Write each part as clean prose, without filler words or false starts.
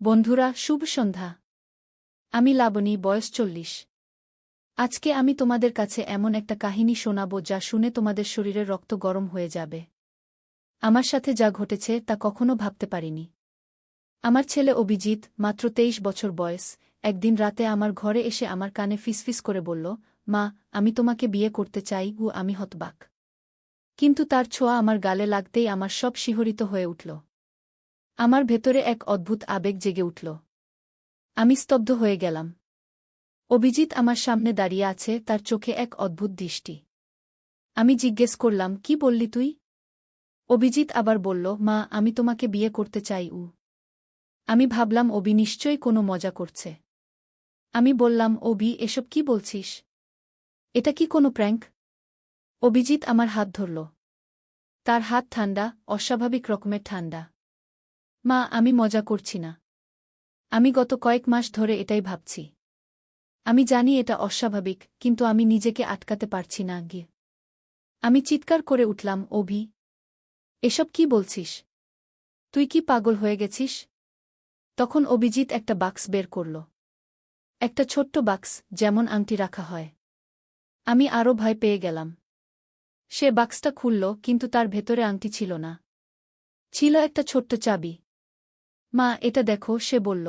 বন্ধুরা, শুভ সন্ধ্যা। আমি লাবণী, বয়স 40। আজকে আমি তোমাদের কাছে এমন একটা কাহিনী শোনাব যা শুনে তোমাদের শরীরের রক্ত গরম হয়ে যাবে। আমার সাথে যা ঘটেছে তা কখনো ভাবতে পারিনি। আমার ছেলে অভিজিৎ, মাত্র 23 বছর বয়স, একদিন রাতে আমার ঘরে এসে আমার কানে ফিসফিস করে বলল, মা, আমি তোমাকে বিয়ে করতে চাই। আমি হতবাক। কিন্তু তার ছোঁয়া আমার গালে লাগতেই আমার সব শিহরিত হয়ে উঠল। আমার ভেতরে এক অদ্ভুত আবেগ জেগে উঠল। আমি স্তব্ধ হয়ে গেলাম। অভিজিৎ আমার সামনে দাঁড়িয়ে আছে, তার চোখে এক অদ্ভুত দৃষ্টি। আমি জিজ্ঞেস করলাম, কি বললি তুই? অভিজিৎ আবার বলল, মা, আমি তোমাকে বিয়ে করতে চাই। আমি ভাবলাম অভি নিশ্চয়ই কোনো মজা করছে। আমি বললাম, অভি, এসব কি বলছিস? এটা কি কোনো প্র্যাঙ্ক? অভিজিৎ আমার হাত ধরল। তার হাত ঠান্ডা, অস্বাভাবিক রকমের ঠান্ডা। মা, আমি মজা করছি না। আমি গত কয়েক মাস ধরে এটাই ভাবছি। আমি জানি এটা অস্বাভাবিক, কিন্তু আমি নিজেকে আটকাতে পারছি না। আমি চিৎকার করে উঠলাম, অভি, এসব কি বলছিস? তুই কি পাগল হয়ে গেছিস? তখন অভিজিৎ একটা বাক্স বের করল। একটা ছোট্ট বাক্স, যেমন আংটি রাখা হয়। আমি আরও ভয় পেয়ে গেলাম। সে বাক্সটা খুলল, কিন্তু তার ভেতরে আংটি ছিল না। ছিল একটা ছোট্ট চাবি। মা, এটা দেখো, সে বলল।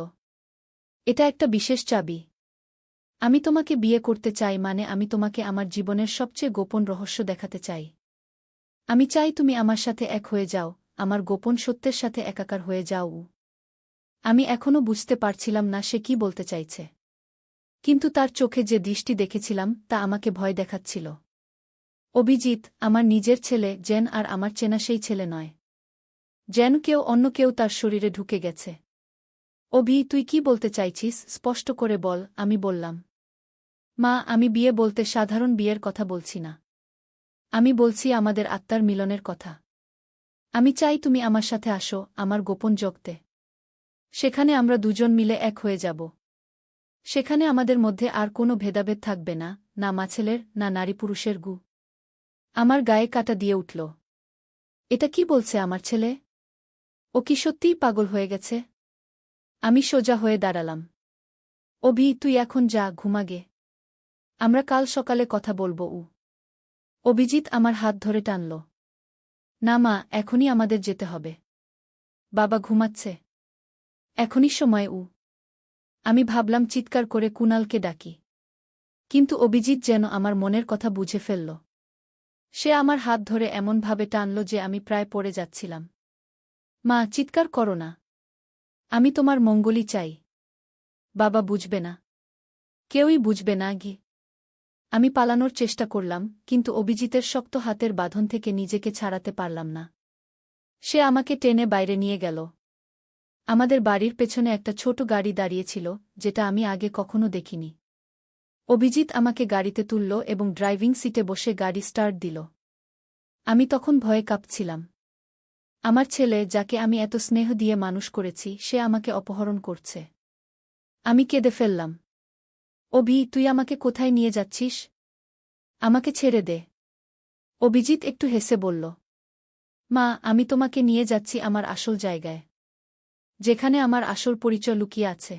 এটা একটা বিশেষ চাবি। আমি তোমাকে বিয়ে করতে চাই, মানে আমি তোমাকে আমার জীবনের সবচেয়ে গোপন রহস্য দেখাতে চাই। আমি চাই তুমি আমার সাথে এক হয়ে যাও, আমার গোপন সত্যের সাথে একাকার হয়ে যাও। আমি এখনও বুঝতে পারছিলাম না সে কি বলতে চাইছে। কিন্তু তার চোখে যে দৃষ্টি দেখেছিলাম তা আমাকে ভয় দেখাচ্ছিল। অভিজিৎ, আমার নিজের ছেলে, যেন আর আমার চেনা সেই ছেলে নয়। যেন অন্য কেউ তার শরীরে ঢুকে গেছে। অভি, তুই কি বলতে চাইছিস? স্পষ্ট করে বল। আমি বললাম, মা, আমি বিয়ে বলতে সাধারণ বিয়ের কথা বলছি না। আমি বলছি আমাদের আত্মার মিলনের কথা। আমি চাই তুমি আমার সাথে আসো, আমার গোপন জগতে। সেখানে আমরা দুজন মিলে এক হয়ে যাব। সেখানে আমাদের মধ্যে আর কোনো ভেদাভেদ থাকবে না, না মাছেলের, না নারী পুরুষের গু। আমার গায়ে কাঁটা দিয়ে উঠল। এটা কি বলছে আমার ছেলে? ও কি সত্যিই পাগল হয়ে গেছে? আমি সোজা হয়ে দাঁড়ালাম। অভি, তুই এখন যা, ঘুমাগে। আমরা কাল সকালে কথা বলবো। অভিজিৎ আমার হাত ধরে টানল। না মা, এখনই আমাদের যেতে হবে। বাবা ঘুমাচ্ছে। এখনই সময়। আমি ভাবলাম চিৎকার করে কুণালকে ডাকি। কিন্তু অভিজিৎ যেন আমার মনের কথা বুঝে ফেলল। সে আমার হাত ধরে এমনভাবে টানল যে আমি প্রায় পড়ে যাচ্ছিলাম। মা, চিৎকার করো না। আমি তোমার মঙ্গলই চাই। বাবা বুঝবে না। কেউই বুঝবে না। আমি পালানোর চেষ্টা করলাম, কিন্তু অভিজিতের শক্ত হাতের বাঁধন থেকে নিজেকে ছাড়াতে পারলাম না। সে আমাকে টেনে বাইরে নিয়ে গেল। আমাদের বাড়ির পেছনে একটা ছোট গাড়ি দাঁড়িয়েছিল, যেটা আমি আগে কখনো দেখিনি। অভিজিৎ আমাকে গাড়িতে তুলল এবং ড্রাইভিং সিটে বসে গাড়ি স্টার্ট দিল। আমি তখন ভয়ে কাঁপছিলাম। আমার ছেলে, যাকে আমি এত স্নেহ দিয়ে মানুষ করেছি, সে আমাকে অপহরণ করছে। আমি কেঁদে ফেললাম। অভি, তুই আমাকে কোথায় নিয়ে যাচ্ছিস? আমাকে ছেড়ে দে। অভিজিৎ একটু হেসে বলল, মা, আমি তোমাকে নিয়ে যাচ্ছি আমার আসল জায়গায়। যেখানে আমার আসল পরিচয় লুকিয়ে আছে।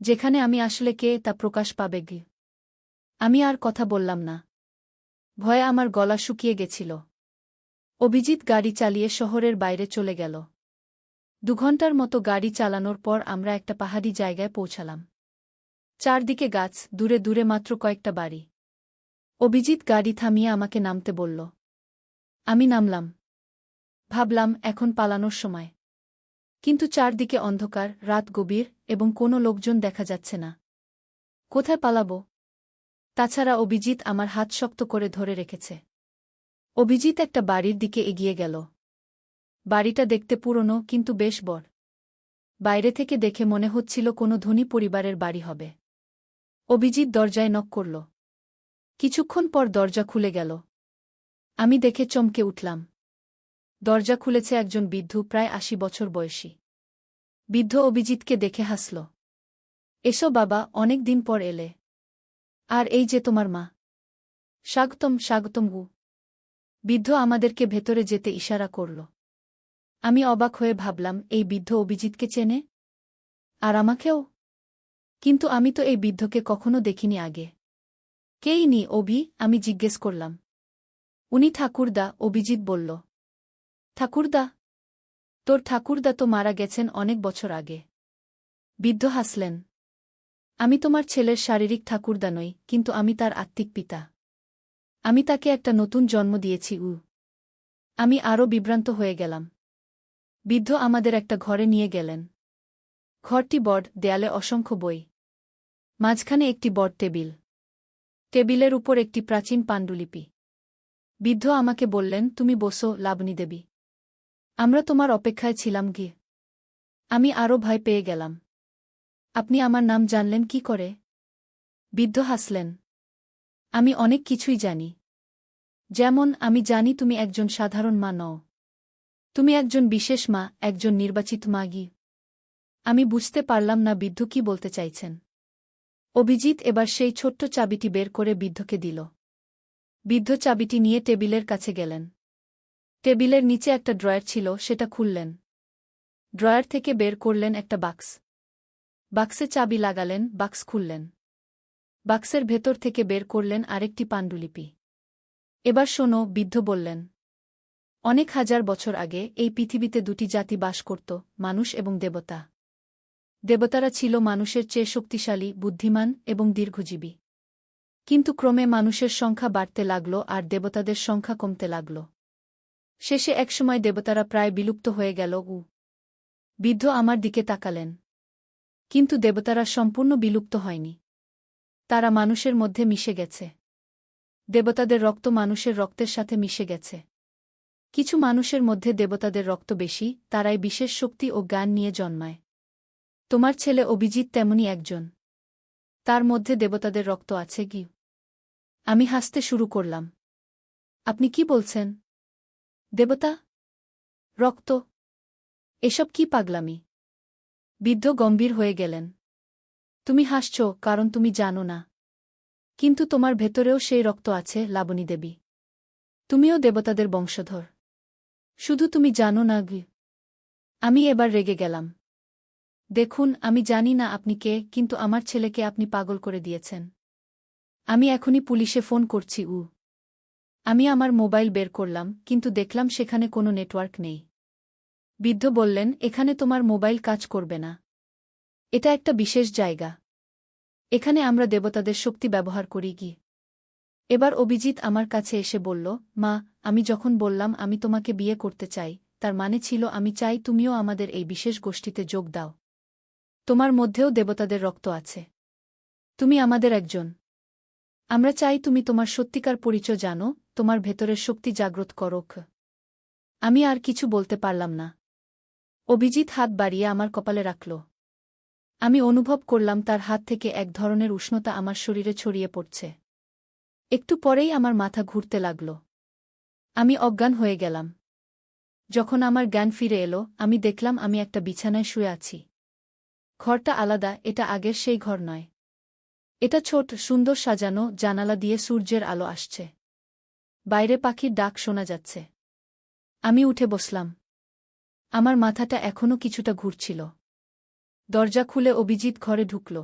যেখানে আমি আসলে কে তা প্রকাশ পাবে। আমি আর কথা বললাম না। ভয়ে আমার গলা শুকিয়ে গেছিল। অভিজিৎ গাড়ি চালিয়ে শহরের বাইরে চলে গেল। 2 ঘণ্টার মতো গাড়ি চালানোর পর আমরা একটা পাহাড়ি জায়গায় পৌঁছালাম। চারদিকে গাছ, দূরে দূরে মাত্র কয়েকটা বাড়ি। অভিজিৎ গাড়ি থামিয়ে আমাকে নামতে বলল। আমি নামলাম। ভাবলাম, এখন পালানোর সময়। কিন্তু চারদিকে অন্ধকার, রাত গভীর, এবং কোনো লোকজন দেখা যাচ্ছে না। কোথায় পালাবো? তাছাড়া অভিজিৎ আমার হাত শক্ত করে ধরে রেখেছে। অভিজিৎ একটা বাড়ির দিকে এগিয়ে গেল। বাড়িটা দেখতে পুরনো, কিন্তু বেশ বড়। বাইরে থেকে দেখে মনে হচ্ছিল কোনো ধনী পরিবারের বাড়ি হবে। অভিজিৎ দরজায় নক করল। কিছুক্ষণ পর দরজা খুলে গেল। আমি দেখে চমকে উঠলাম। দরজা খুলেছে একজন বৃদ্ধ, প্রায় 80 বছর বয়সী। বৃদ্ধ অভিজিৎকে দেখে হাসল। এসো বাবা, অনেক দিন পর এলে। আর এই যে তোমার মা। স্বাগতম, স্বাগতম। বৃদ্ধ আমাদেরকে ভেতরে যেতে ইশারা করল। আমি অবাক হয়ে ভাবলাম, এই বৃদ্ধ অভিজিৎকে চেনে? আর আমাকেও? কিন্তু আমি তো এই বৃদ্ধকে কখনো দেখিনি আগে। কেই নি অভি? আমি জিজ্ঞেস করলাম। উনি ঠাকুরদা, অভিজিৎ বলল। ঠাকুরদা? তোর ঠাকুরদা তো মারা গেছেন অনেক বছর আগে। বৃদ্ধ হাসলেন। আমি তোমার ছেলের শারীরিক ঠাকুরদা নই, কিন্তু আমি তার আত্মিক পিতা। আমি তাকে একটা নতুন জন্ম দিয়েছি। আমি আরও বিভ্রান্ত হয়ে গেলাম। বৃদ্ধ আমাদের একটা ঘরে নিয়ে গেলেন। ঘরটি বড়, দেয়ালে অসংখ্য বই। মাঝখানে একটি বড় টেবিল। টেবিলের উপর একটি প্রাচীন পাণ্ডুলিপি। বৃদ্ধ আমাকে বললেন, তুমি বসো, লাবণী দেবী। আমরা তোমার অপেক্ষায় ছিলাম গিয়ে। আমি আরও ভয় পেয়ে গেলাম। আপনি আমার নাম জানলেন কি করে? বৃদ্ধ হাসলেন। আমি অনেক কিছুই জানি। যেমন, আমি জানি তুমি একজন সাধারণ মা নও। তুমি একজন বিশেষ মা, একজন নির্বাচিত মাগী। আমি বুঝতে পারলাম না বৃদ্ধ কি বলতে চাইছেন। অভিজিৎ এবার সেই ছোট্ট চাবিটি বের করে বৃদ্ধকে দিল। বৃদ্ধ চাবিটি নিয়ে টেবিলের কাছে গেলেন। টেবিলের নিচে একটা ড্রয়ার ছিল, সেটা খুললেন। ড্রয়ার থেকে বের করলেন একটা বাক্স। বাক্সে চাবি লাগালেন, বাক্স খুললেন। বাক্সের ভেতর থেকে বের করলেন আরেকটি পাণ্ডুলিপি। এবার শোনো, বৃদ্ধ বললেন। অনেক হাজার বছর আগে এই পৃথিবীতে দুটি জাতি বাস করত, মানুষ এবং দেবতা। দেবতারা ছিল মানুষের চেয়ে শক্তিশালী, বুদ্ধিমান এবং দীর্ঘজীবী। কিন্তু ক্রমে মানুষের সংখ্যা বাড়তে লাগল আর দেবতাদের সংখ্যা কমতে লাগল। শেষে একসময় দেবতারা প্রায় বিলুপ্ত হয়ে গেল। বৃদ্ধ আমার দিকে তাকালেন। কিন্তু দেবতারা সম্পূর্ণ বিলুপ্ত হয়নি। তারা মানুষের মধ্যে মিশে গেছে। দেবতাদের রক্ত মানুষের রক্তের সাথে মিশে গেছে। কিছু মানুষের মধ্যে দেবতাদের রক্ত বেশি, তারাই বিশেষ শক্তি ও জ্ঞান নিয়ে জন্মায়। তোমার ছেলে অভিজিৎ তেমনি একজন। তার মধ্যে দেবতাদের রক্ত আছে কি? আমি হাসতে শুরু করলাম। আপনি কি বলছেন? দেবতা? রক্ত? এসব কি পাগলামি? বৃদ্ধ গম্ভীর হয়ে গেলেন। তুমি হাসছ কারণ তুমি জানো না। কিন্তু তোমার ভেতরেও সেই রক্ত আছে, লাবণী দেবী। তুমিও দেবতাদের বংশধর। শুধু তুমি জানো না গি। আমি এবার রেগে গেলাম। দেখুন, আমি জানি না আপনি কে, কিন্তু আমার ছেলেকে আপনি পাগল করে দিয়েছেন। আমি এখনই পুলিশে ফোন করছি। আমি আমার মোবাইল বের করলাম, কিন্তু দেখলাম সেখানে কোনো নেটওয়ার্ক নেই। বৃদ্ধ বললেন, এখানে তোমার মোবাইল কাজ করবে না। এটা একটা বিশেষ জায়গা। এখানে আমরা দেবতাদের শক্তি ব্যবহার করি কি। এবার অভিজিৎ আমার কাছে এসে বলল, মা, আমি যখন বললাম আমি তোমাকে বিয়ে করতে চাই, তার মানে ছিল আমি চাই তুমিও আমাদের এই বিশেষ গোষ্ঠীতে যোগ দাও। তোমার মধ্যেও দেবতাদের রক্ত আছে। তুমি আমাদের একজন। আমরা চাই তুমি তোমার সত্যিকার পরিচয় জানো, তোমার ভেতরের শক্তি জাগ্রত করোক। আমি আর কিছু বলতে পারলাম না। অভিজিৎ হাত বাড়িয়ে আমার কপালে রাখল। আমি অনুভব করলাম তার হাত থেকে এক ধরনের উষ্ণতা আমার শরীরে ছড়িয়ে পড়ছে। একটু পরেই আমার মাথা ঘুরতে লাগল। আমি অজ্ঞান হয়ে গেলাম। যখন আমার জ্ঞান ফিরে এলো, আমি দেখলাম আমি একটা বিছানায় শুয়ে আছি। ঘরটা আলাদা, এটা আগের সেই ঘর নয়। এটা ছোট, সুন্দর সাজানো, জানালা দিয়ে সূর্যের আলো আসছে। বাইরে পাখির ডাক শোনা যাচ্ছে। আমি উঠে বসলাম। আমার মাথাটা এখনও কিছুটা ঘুরছিল। দরজা খুলে অভিজিৎ ঘরে ঢুকল।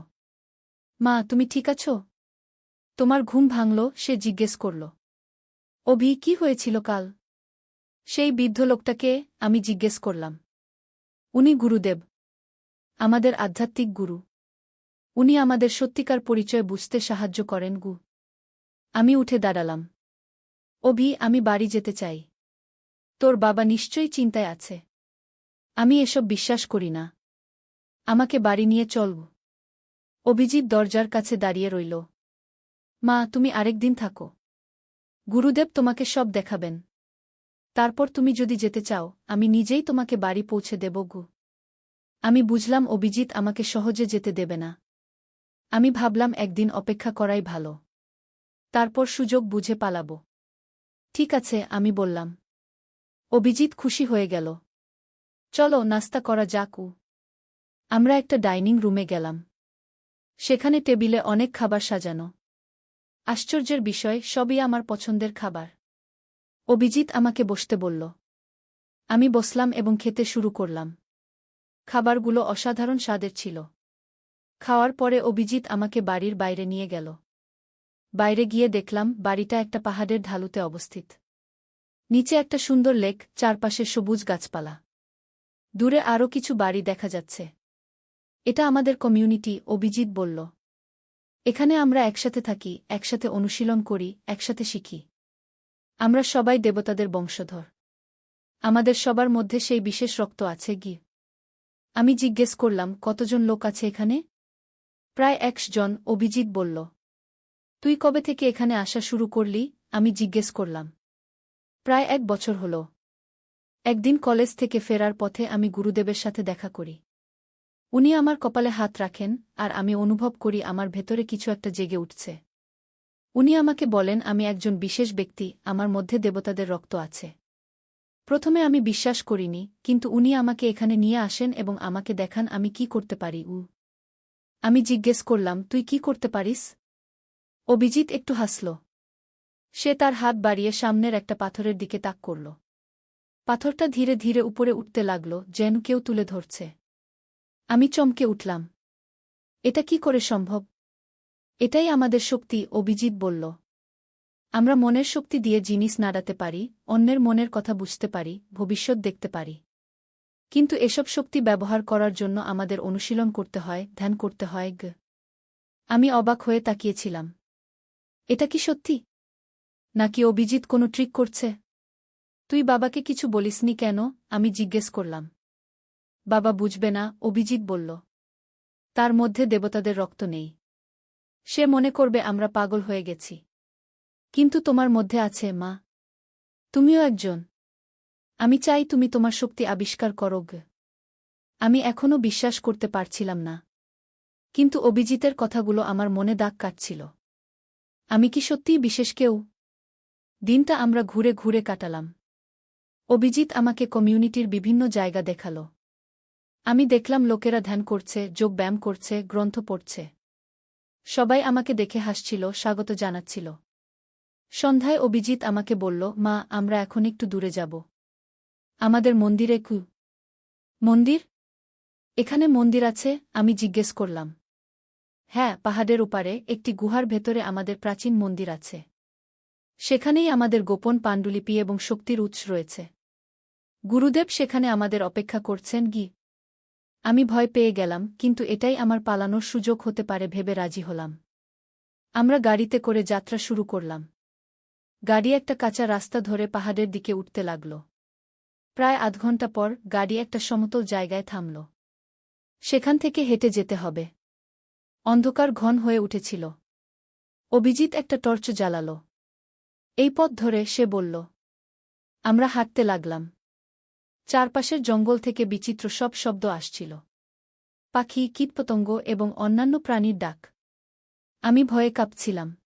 মা, তুমি ঠিক আছো? তোমার ঘুম ভাঙল? সে জিজ্ঞেস করল। অভি, কি হয়েছিল কাল? সেই বৃদ্ধ লোকটাকে? আমি জিজ্ঞেস করলাম। উনি গুরুদেব। আমাদের আধ্যাত্মিক গুরু। উনি আমাদের সত্যিকার পরিচয় বুঝতে সাহায্য করেন। আমি উঠে দাঁড়ালাম। অভি, আমি বাড়ি যেতে চাই। তোর বাবা নিশ্চয়ই চিন্তায় আছে। আমি এসব বিশ্বাস করি না। আমাকে বাড়ি নিয়ে চল। অভিজিৎ দরজার কাছে দাঁড়িয়ে রইল। মা, তুমি আরেকদিন থাকো। গুরুদেব তোমাকে সব দেখাবেন। তারপর তুমি যদি যেতে চাও, আমি নিজেই তোমাকে বাড়ি পৌঁছে দেব। আমি বুঝলাম অভিজিৎ আমাকে সহজে যেতে দেবে না। আমি ভাবলাম একদিন অপেক্ষা করাই ভালো। তারপর সুযোগ বুঝে পালাব। ঠিক আছে, আমি বললাম। অভিজিৎ খুশি হয়ে গেল। চলো, নাস্তা করা যাক। আমরা একটা ডাইনিং রুমে গেলাম। সেখানে টেবিলে অনেক খাবার সাজানো। আশ্চর্যের বিষয়, সবই আমার পছন্দের খাবার। অভিজিৎ আমাকে বসতে বলল। আমি বসলাম এবং খেতে শুরু করলাম। খাবারগুলো অসাধারণ স্বাদের ছিল। খাওয়ার পরে অভিজিৎ আমাকে বাড়ির বাইরে নিয়ে গেল। বাইরে গিয়ে দেখলাম বাড়িটা একটা পাহাড়ের ঢালুতে অবস্থিত। নিচে একটা সুন্দর লেক, চারপাশে সবুজ গাছপালা। দূরে আরও কিছু বাড়ি দেখা যাচ্ছে। এটা আমাদের কমিউনিটি, অভিজিৎ বলল। এখানে আমরা একসাথে থাকি, একসাথে অনুশীলন করি, একসাথে শিখি। আমরা সবাই দেবতাদের বংশধর। আমাদের সবার মধ্যে সেই বিশেষ রক্ত আছে কি? আমি জিজ্ঞেস করলাম, কতজন লোক আছে এখানে? প্রায় ১০০ জন, অভিজিৎ বলল। তুই কবে থেকে এখানে আসা শুরু করলি? আমি জিজ্ঞেস করলাম। প্রায় ১ বছর হল। একদিন কলেজ থেকে ফেরার পথে আমি গুরুদেবের সাথে দেখা করি। উনি আমার কপালে হাত রাখেন, আর আমি অনুভব করি আমার ভেতরে কিছু একটা জেগে উঠছে। উনি আমাকে বলেন আমি একজন বিশেষ ব্যক্তি, আমার মধ্যে দেবতাদের রক্ত আছে। প্রথমে আমি বিশ্বাস করিনি, কিন্তু উনি আমাকে এখানে নিয়ে আসেন এবং আমাকে দেখান আমি কি করতে পারি। আমি জিজ্ঞেস করলাম, তুই কি করতে পারিস? অভিজিৎ একটু হাসল। সে তার হাত বাড়িয়ে সামনের একটা পাথরের দিকে তাক করল। পাথরটা ধীরে ধীরে উপরে উঠতে লাগল, যেন কেউ তুলে ধরছে। আমি চমকে উঠলাম। এটা কি করে সম্ভব? এটাই আমাদের শক্তি, অভিজিৎ বলল। আমরা মনের শক্তি দিয়ে জিনিস নাড়াতে পারি, অন্যের মনের কথা বুঝতে পারি, ভবিষ্যৎ দেখতে পারি। কিন্তু এসব শক্তি ব্যবহার করার জন্য আমাদের অনুশীলন করতে হয়, ধ্যান করতে হয়। আমি অবাক হয়ে তাকিয়েছিলাম। এটা কি সত্যি? নাকি অভিজিৎ কোনো ট্রিক করছে? তুই বাবাকে কিছু বলিসনি কেন? আমি জিজ্ঞেস করলাম। বাবা বুঝবে না, অভিজিৎ বলল। তার মধ্যে দেবতাদের রক্ত নেই। সে মনে করবে আমরা পাগল হয়ে গেছি। কিন্তু তোমার মধ্যে আছে, মা। তুমিও একজন। আমি চাই তুমি তোমার শক্তি আবিষ্কার করো। আমি এখনও বিশ্বাস করতে পারছিলাম না। কিন্তু অভিজিতের কথাগুলো আমার মনে দাগ কাটছিল। আমি কি সত্যিই বিশেষ কেউ? দিনটা আমরা ঘুরে ঘুরে কাটালাম। অভিজিৎ আমাকে কমিউনিটির বিভিন্ন জায়গা দেখাল। আমি দেখলাম লোকেরা ধ্যান করছে, যোগব্যায়াম করছে, গ্রন্থ পড়ছে। সবাই আমাকে দেখে হাসছিল, স্বাগত জানাচ্ছিল। সন্ধ্যায় অভিজিৎ আমাকে বলল, মা, আমরা এখন একটু দূরে যাব। আমাদের মন্দিরে। মন্দির? এখানে মন্দির আছে? আমি জিজ্ঞেস করলাম। হ্যাঁ, পাহাড়ের ওপারে একটি গুহার ভেতরে আমাদের প্রাচীন মন্দির আছে। সেখানেই আমাদের গোপন পাণ্ডুলিপি এবং শক্তির উৎস রয়েছে। গুরুদেব সেখানে আমাদের অপেক্ষা করছেন। আমি ভয় পেয়ে গেলাম, কিন্তু এটাই আমার পালানোর সুযোগ হতে পারে ভেবে রাজি হলাম। আমরা গাড়িতে করে যাত্রা শুরু করলাম। গাড়ি একটা কাঁচা রাস্তা ধরে পাহাড়ের দিকে উঠতে লাগল। প্রায় আধ ঘণ্টা পর গাড়ি একটা সমতল জায়গায় থামল। সেখান থেকে হেঁটে যেতে হবে। অন্ধকার ঘন হয়ে উঠেছিল। অভিজিৎ একটা টর্চ জ্বালাল। এই পথ ধরে, সে বলল। আমরা হাঁটতে লাগলাম। চারপাশের জঙ্গল থেকে বিচিত্র সব শব্দ আসছিল। পাখি, কীটপতঙ্গ এবং অন্যান্য প্রাণীর ডাক। আমি ভয়ে কাঁপছিলাম।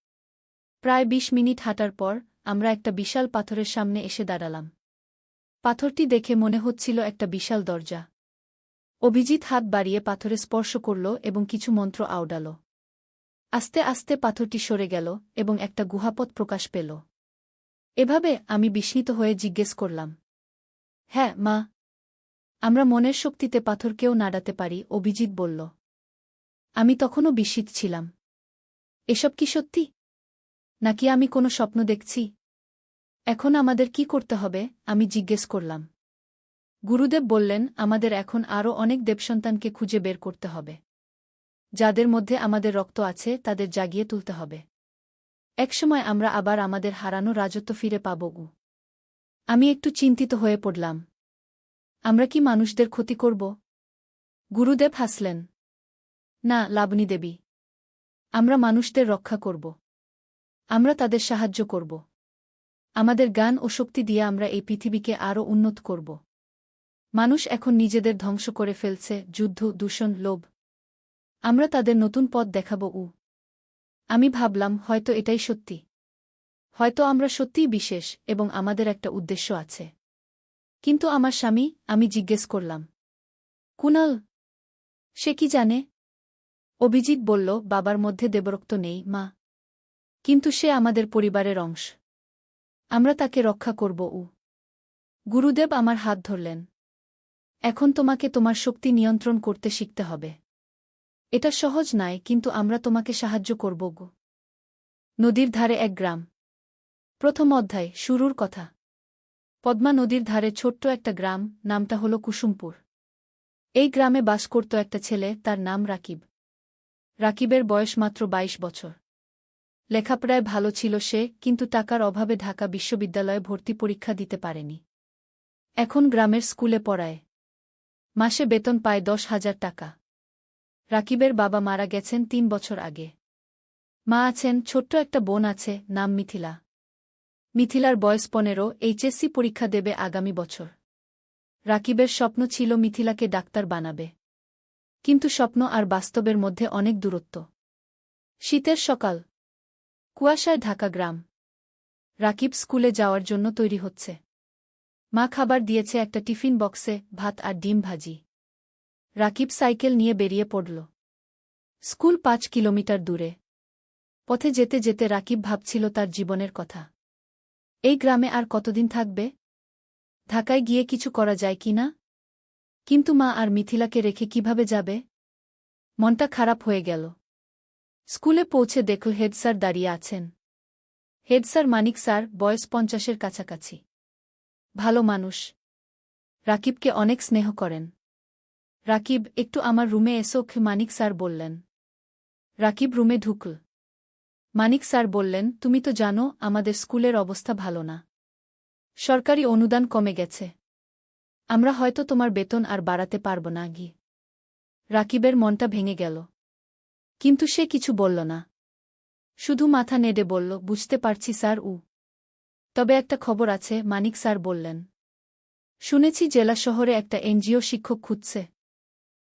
প্রায় ২০ মিনিট হাঁটার পর আমরা একটা বিশাল পাথরের সামনে এসে দাঁড়ালাম। পাথরটি দেখে মনে হচ্ছিল একটা বিশাল দরজা। অভিজিৎ হাত বাড়িয়ে পাথরে স্পর্শ করল এবং কিছু মন্ত্র আওড়াল। আস্তে আস্তে পাথরটি সরে গেল এবং একটা গুহাপথ প্রকাশ পেল। এভাবে আমি বিস্মিত হয়ে জিজ্ঞেস করলাম। হ্যাঁ, মা। আমরা মনের শক্তিতে পাথরকেও নাড়াতে পারি, অভিজিৎ বলল। আমি তখনও বিস্মিত ছিলাম। এসব কি সত্যি? নাকি আমি কোনো স্বপ্ন দেখছি? এখন আমাদের কি করতে হবে? আমি জিজ্ঞেস করলাম। গুরুদেব বললেন, আমাদের এখন আরও অনেক দেবসন্তানকে খুঁজে বের করতে হবে। যাদের মধ্যে আমাদের রক্ত আছে তাদের জাগিয়ে তুলতে হবে। একসময় আমরা আবার আমাদের হারানো রাজত্ব ফিরে পাব। আমি একটু চিন্তিত হয়ে পড়লাম। আমরা কি মানুষদের ক্ষতি করব? গুরুদেব হাসলেন। না, লাবণী দেবী। আমরা মানুষদের রক্ষা করব। আমরা তাদের সাহায্য করব। আমাদের জ্ঞান ও শক্তি দিয়ে আমরা এই পৃথিবীকে আরও উন্নত করব। মানুষ এখন নিজেদের ধ্বংস করে ফেলছে, যুদ্ধ, দূষণ, লোভ। আমরা তাদের নতুন পথ দেখাব। আমি ভাবলাম, হয়তো এটাই সত্যি। হয়তো আমরা সত্যিই বিশেষ এবং আমাদের একটা উদ্দেশ্য আছে। কিন্তু আমার স্বামী? আমি জিজ্ঞেস করলাম। কুনাল? সে কি জানে? অভিজিৎ বলল, বাবার মধ্যে দেবরক্ত নেই, মা। কিন্তু সে আমাদের পরিবারের অংশ। আমরা তাকে রক্ষা করব। গুরুদেব আমার হাত ধরলেন। এখন তোমাকে তোমার শক্তি নিয়ন্ত্রণ করতে শিখতে হবে। এটা সহজ নয়, কিন্তু আমরা তোমাকে সাহায্য করব গো। নদীর ধারে এক গ্রাম। প্রথম অধ্যায়, শুরুর কথা। পদ্মা নদীর ধারে ছোট্ট একটা গ্রাম, নামটা হল কুসুমপুর। এই গ্রামে বাস করত একটা ছেলে, তার নাম রাকিব। রাকিবের বয়স মাত্র ২২ বছর। লেখাপড়ায় ভালো ছিল সে, কিন্তু টাকার অভাবে ঢাকা বিশ্ববিদ্যালয়ে ভর্তি পরীক্ষা দিতে পারেনি। এখন গ্রামের স্কুলে পড়ায়। মাসে বেতন পায় ১০,০০০ টাকা। রাকিবের বাবা মারা গেছেন ৩ বছর আগে। মা আছেন, ছোট্ট একটা বোন আছে, নাম মিথিলা। মিথিলার বয়স ১৫, এইচএসসি পরীক্ষা দেবে আগামী বছর। রাকিবের স্বপ্ন ছিল মিথিলাকে ডাক্তার বানাবে। কিন্তু স্বপ্ন আর বাস্তবের মধ্যে অনেক দূরত্ব। শীতের সকাল, কুয়াশায় ঢাকা গ্রাম। রাকিব স্কুলে যাওয়ার জন্য তৈরি হচ্ছে। মা খাবার দিয়েছে একটা টিফিন বক্সে, ভাত আর ডিম ভাজি। রাকিব সাইকেল নিয়ে বেরিয়ে পড়ল। স্কুল ৫ কিলোমিটার দূরে। পথে যেতে যেতে রাকিব ভাবছিল তার জীবনের কথা। এই গ্রামে আর কতদিন থাকবে? ঢাকায় গিয়ে কিছু করা যায় কি না? কিন্তু মা আর মিথিলাকে রেখে কিভাবে যাবে? মনটা খারাপ হয়ে গেল। স্কুলে পৌঁছে দেখল হেড স্যার দাঁড়িয়ে আছেন। হেড স্যার মানিক স্যার, বয়স ৫০-এর কাছাকাছি। ভালো মানুষ। রাকিবকে অনেক স্নেহ করেন। রাকিব, একটু আমার রুমে এসো, মানিক স্যার বললেন। রাকিব রুমে ঢুকল। মানিক স্যার বললেন, তুমি তো জানো আমাদের স্কুলের অবস্থা ভালো না। সরকারি অনুদান কমে গেছে। আমরা হয়তো তোমার বেতন আর বাড়াতে পারব না গি। রাকিবের মনটা ভেঙে গেল। কিন্তু সে কিছু বলল না। শুধু মাথা নেড়ে বলল, বুঝতে পারছি স্যার। তবে একটা খবর আছে, মানিক স্যার বললেন। শুনেছি জেলা শহরে একটা এনজিও শিক্ষক খুঁজছে।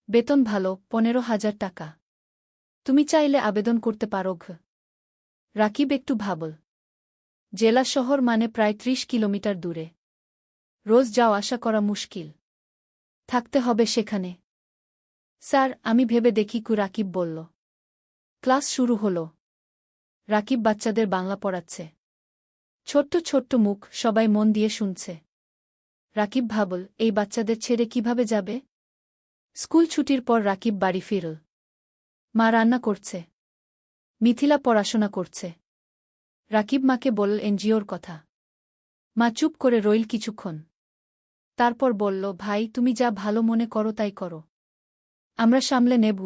বেতন ভালো, ১৫,০০০ টাকা। তুমি চাইলে আবেদন করতে পারো। রাকিব একটু ভাবল। জেলা শহর মানে প্রায় ৩০ কিলোমিটার দূরে। রোজ যাওয়া আসা করা মুশকিল। থাকতে হবে সেখানে। স্যার, আমি ভেবে দেখি। রাকিব বলল। ক্লাস শুরু হল। রাকিব বাচ্চাদের বাংলা পড়াচ্ছে। ছোট্ট ছোট্ট মুখ, সবাই মন দিয়ে শুনছে। রাকিব ভাবল, এই বাচ্চাদের ছেড়ে কিভাবে যাবে? স্কুল ছুটির পর রাকিব বাড়ি ফিরল। মা রান্না করছে। মিথিলা পড়াশোনা করছে। রাকিব মাকে বলল এনজিওর কথা। মা চুপ করে রইল কিছুক্ষণ। তারপর বলল, ভাই, তুমি যা ভালো মনে করো তাই করো। আমরা সামলে নেব।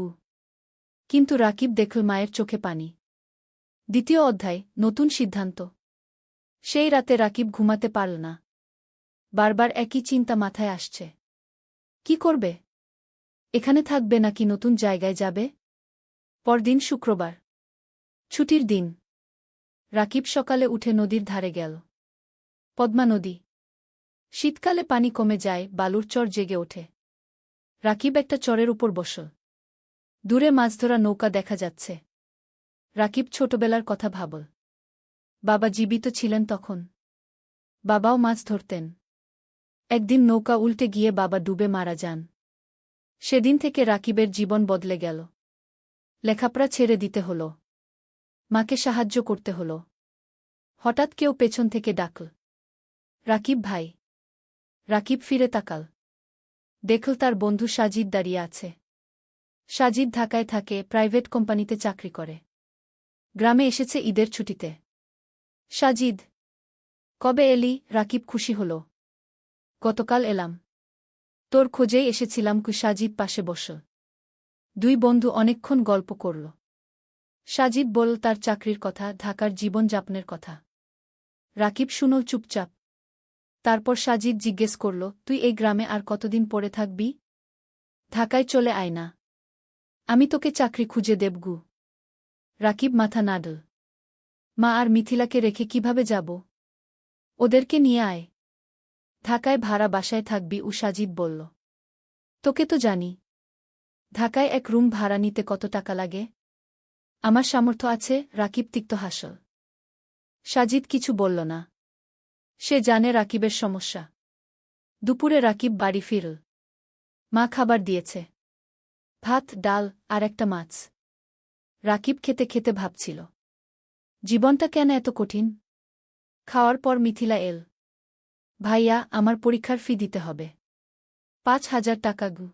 কিন্তু রাকিব দেখল মায়ের চোখে পানি। দ্বিতীয় অধ্যায়, নতুন সিদ্ধান্ত। সেই রাতে রাকিব ঘুমাতে পারল না। বারবার একই চিন্তা মাথায় আসছে। কি করবে? এখানে থাকবে নাকি নতুন জায়গায় যাবে? পরদিন শুক্রবার। ছুটির দিন। রাকিব সকালে উঠে নদীর ধারে গেল। পদ্মা নদী। শীতকালে পানি কমে যায়, বালুর চর জেগে ওঠে। রাকিব একটা চরের উপর বসল। দূরে মাছ ধরা নৌকা দেখা যাচ্ছে। রাকিব ছোটবেলার কথা ভাবল। বাবা জীবিত ছিলেন তখন। বাবাও মাছ ধরতেন। একদিন নৌকা উল্টে গিয়ে বাবা ডুবে মারা যান। সেদিন থেকে রাকিবের জীবন বদলে গেল। লেখাপড়া ছেড়ে দিতে হল। মাকে সাহায্য করতে হল। হঠাৎ কেউ পেছন থেকে ডাকল, রাকিব ভাই। রাকিব ফিরে তাকাল। দেখল তার বন্ধু সাজিদ দাঁড়িয়ে আছে। সাজিদ ঢাকায় থাকে, প্রাইভেট কোম্পানিতে চাকরি করে। গ্রামে এসেছে ঈদের ছুটিতে। সাজিদ, কবে এলি? রাকিব খুশি হল। গতকাল এলাম। তোর খোঁজেই এসেছিলাম। সাজিদ পাশে বসল। দুই বন্ধু অনেকক্ষণ গল্প করল। সাজিদ বলল তার চাকরির কথা, ঢাকার জীবনযাপনের কথা। রাকিব শুনল চুপচাপ। তারপর সাজিদ জিজ্ঞেস করল, তুই এই গ্রামে আর কতদিন পড়ে থাকবি? ঢাকায় চলে আয় না। আমি তোকে চাকরি খুঁজে দেবগু। রাকিব মাথা নাড়ল। মা আর মিথিলাকে রেখে কিভাবে যাব? ওদেরকে নিয়ে আয়। ঢাকায় ভাড়া বাসায় থাকবি, সাজিদ বলল। তোকে তো জানি। ঢাকায় এক রুম ভাড়া নিতে কত টাকা লাগে? আমার সামর্থ্য আছে। রাকিব তিক্ত হাসল। সাজিদ কিছু বলল না। সে জানে রাকিবের সমস্যা। দুপুরে রাকিব বাড়ি ফিরল। মা খাবার দিয়েছে। ভাত, ডাল আর একটা মাছ। রাকিব খেতে খেতে ভাবছিল, জীবনটা কেন এত কঠিন? খাওয়ার পর মিথিলা এল। ভাইয়া, আমার পরীক্ষার ফি দিতে হবে। 5,000 টাকা গু।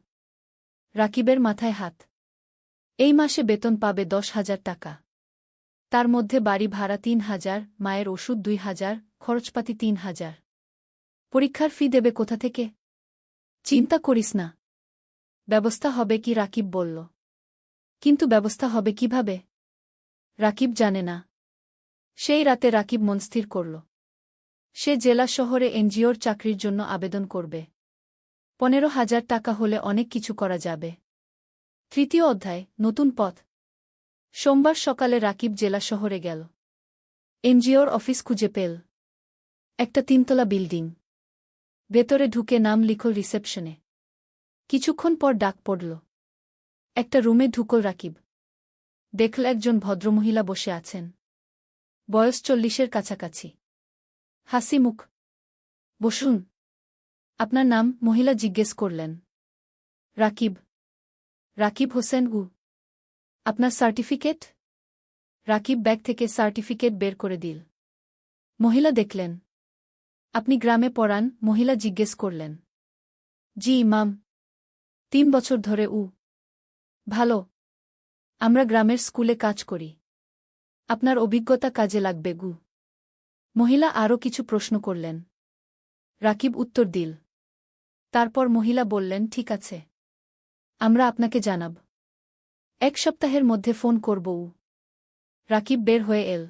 রাকিবের মাথায় হাত। এই মাসে বেতন পাবে 10,000 টাকা। তার মধ্যে বাড়ি ভাড়া 3,000, মায়ের ওষুধ 2,000, খরচপাতি 3,000। পরীক্ষার ফি দেবে কোথা থেকে? চিন্তা করিস না, ব্যবস্থা হবে কি, রাকিব বলল। কিন্তু ব্যবস্থা হবে কিভাবে? রাকিব জানে না। সেই রাতে রাকিব মন স্থির করল। সে জেলা শহরে এনজিওর চাকরির জন্য আবেদন করবে। 15,000 টাকা হলে অনেক কিছু করা যাবে। তৃতীয় অধ্যায়, নতুন পথ। সোমবার সকালে রাকিব জেলা শহরে গেল। এনজিওর অফিস খুঁজে পেল। একটা 3তলা বিল্ডিং। ভেতরে ঢুকে নাম লিখল রিসেপশনে। কিছুক্ষণ পর ডাক পড়ল। একটা রুমে ঢুকল রাকিব। দেখল একজন ভদ্রমহিলা বসে আছেন। বয়স 40-এর কাছাকাছি। হাসি মুখ। বসুন। আপনার নাম? মহিলা জিজ্ঞেস করলেন। রাকিব। রাকিব হোসেন। আপনার সার্টিফিকেট? রাকিব ব্যাগ থেকে সার্টিফিকেট বের করে দিল। মহিলা দেখলেন। আপনি গ্রামে পড়ান? মহিলা জিজ্ঞেস করলেন। জি ইমাম। 3 বছর ধরে। ভালো। আমরা গ্রামের স্কুলে কাজ করি। আপনার অভিজ্ঞতা কাজে লাগবে গু। মহিলা আরও কিছু প্রশ্ন করলেন। রাকিব উত্তর দিল। তারপর মহিলা বললেন, ঠিক আছে, আমরা আপনাকে জানাব। 1 সপ্তাহের মধ্যে ফোন করব। রাকিব বের হয়ে এল।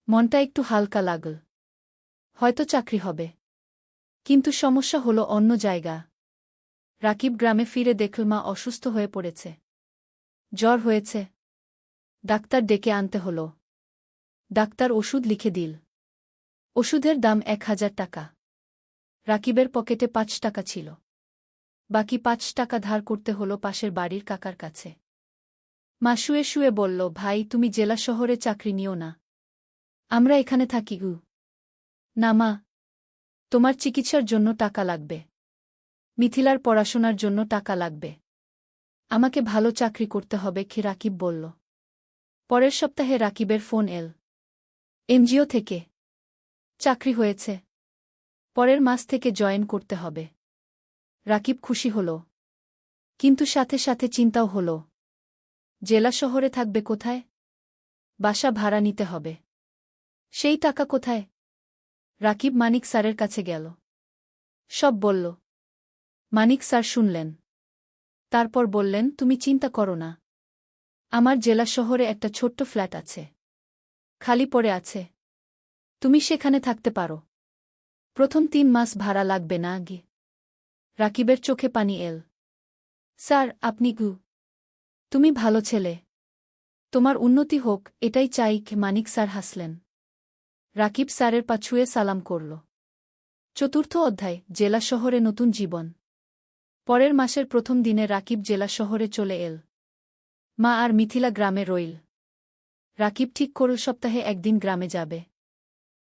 মনটা একটু হালকা লাগল। হয়তো চাকরি হবে। কিন্তু সমস্যা হলো অন্য জায়গা। রাকিব গ্রামে ফিরে দেখল মা অসুস্থ হয়ে পড়েছে। জ্বর হয়েছে। ডাক্তার ডেকে আনতে হল। ডাক্তার ওষুধ লিখে দিল। ওষুধের দাম 1,000 টাকা। রাকিবের পকেটে 5 টাকা ছিল। বাকি 5 টাকা ধার করতে হল পাশের বাড়ির কাকার কাছে। মা শুয়ে শুয়ে বলল, ভাই তুমি জেলা শহরে চাকরি নিও না। আমরা এখানে থাকি। না মা, তোমার চিকিৎসার জন্য টাকা লাগবে। মিথিলার পড়াশোনার জন্য টাকা লাগবে। আমাকে ভালো চাকরি করতে হবে কি? রাকিব বলল। পরের সপ্তাহে রাকিবের ফোন এল। এনজিও থেকে চাকরি হয়েছে। পরের মাস থেকে জয়েন করতে হবে। রাকিব খুশি হল। কিন্তু সাথে সাথে চিন্তাও হল। জেলা শহরে থাকবে কোথায়? বাসা ভাড়া নিতে হবে। সেই টাকা কোথায়? রাকিব মানিক স্যারের কাছে গেল। সব বলল। মানিক স্যার শুনলেন। তারপর বললেন, তুমি চিন্তা করো না। আমার জেলা শহরে একটা ছোট্ট ফ্ল্যাট আছে। খালি পড়ে আছে। তুমি সেখানে থাকতে পারো। প্রথম 3 মাস ভাড়া লাগবে না আগে। রাকিবের চোখে পানি এল। স্যার, আপনি তুমি ভালো ছেলে। তোমার উন্নতি হোক, এটাই চাই। মানিক স্যার হাসলেন। রাকিব স্যারের পা ছুঁয়ে সালাম করল। চতুর্থ অধ্যায়, জেলা শহরে নতুন জীবন। পরের মাসের প্রথম দিনে রাকিব জেলা শহরে চলে এল। মা আর মিথিলা গ্রামে রইল। রাকিব ঠিক করল সপ্তাহে একদিন গ্রামে যাবে।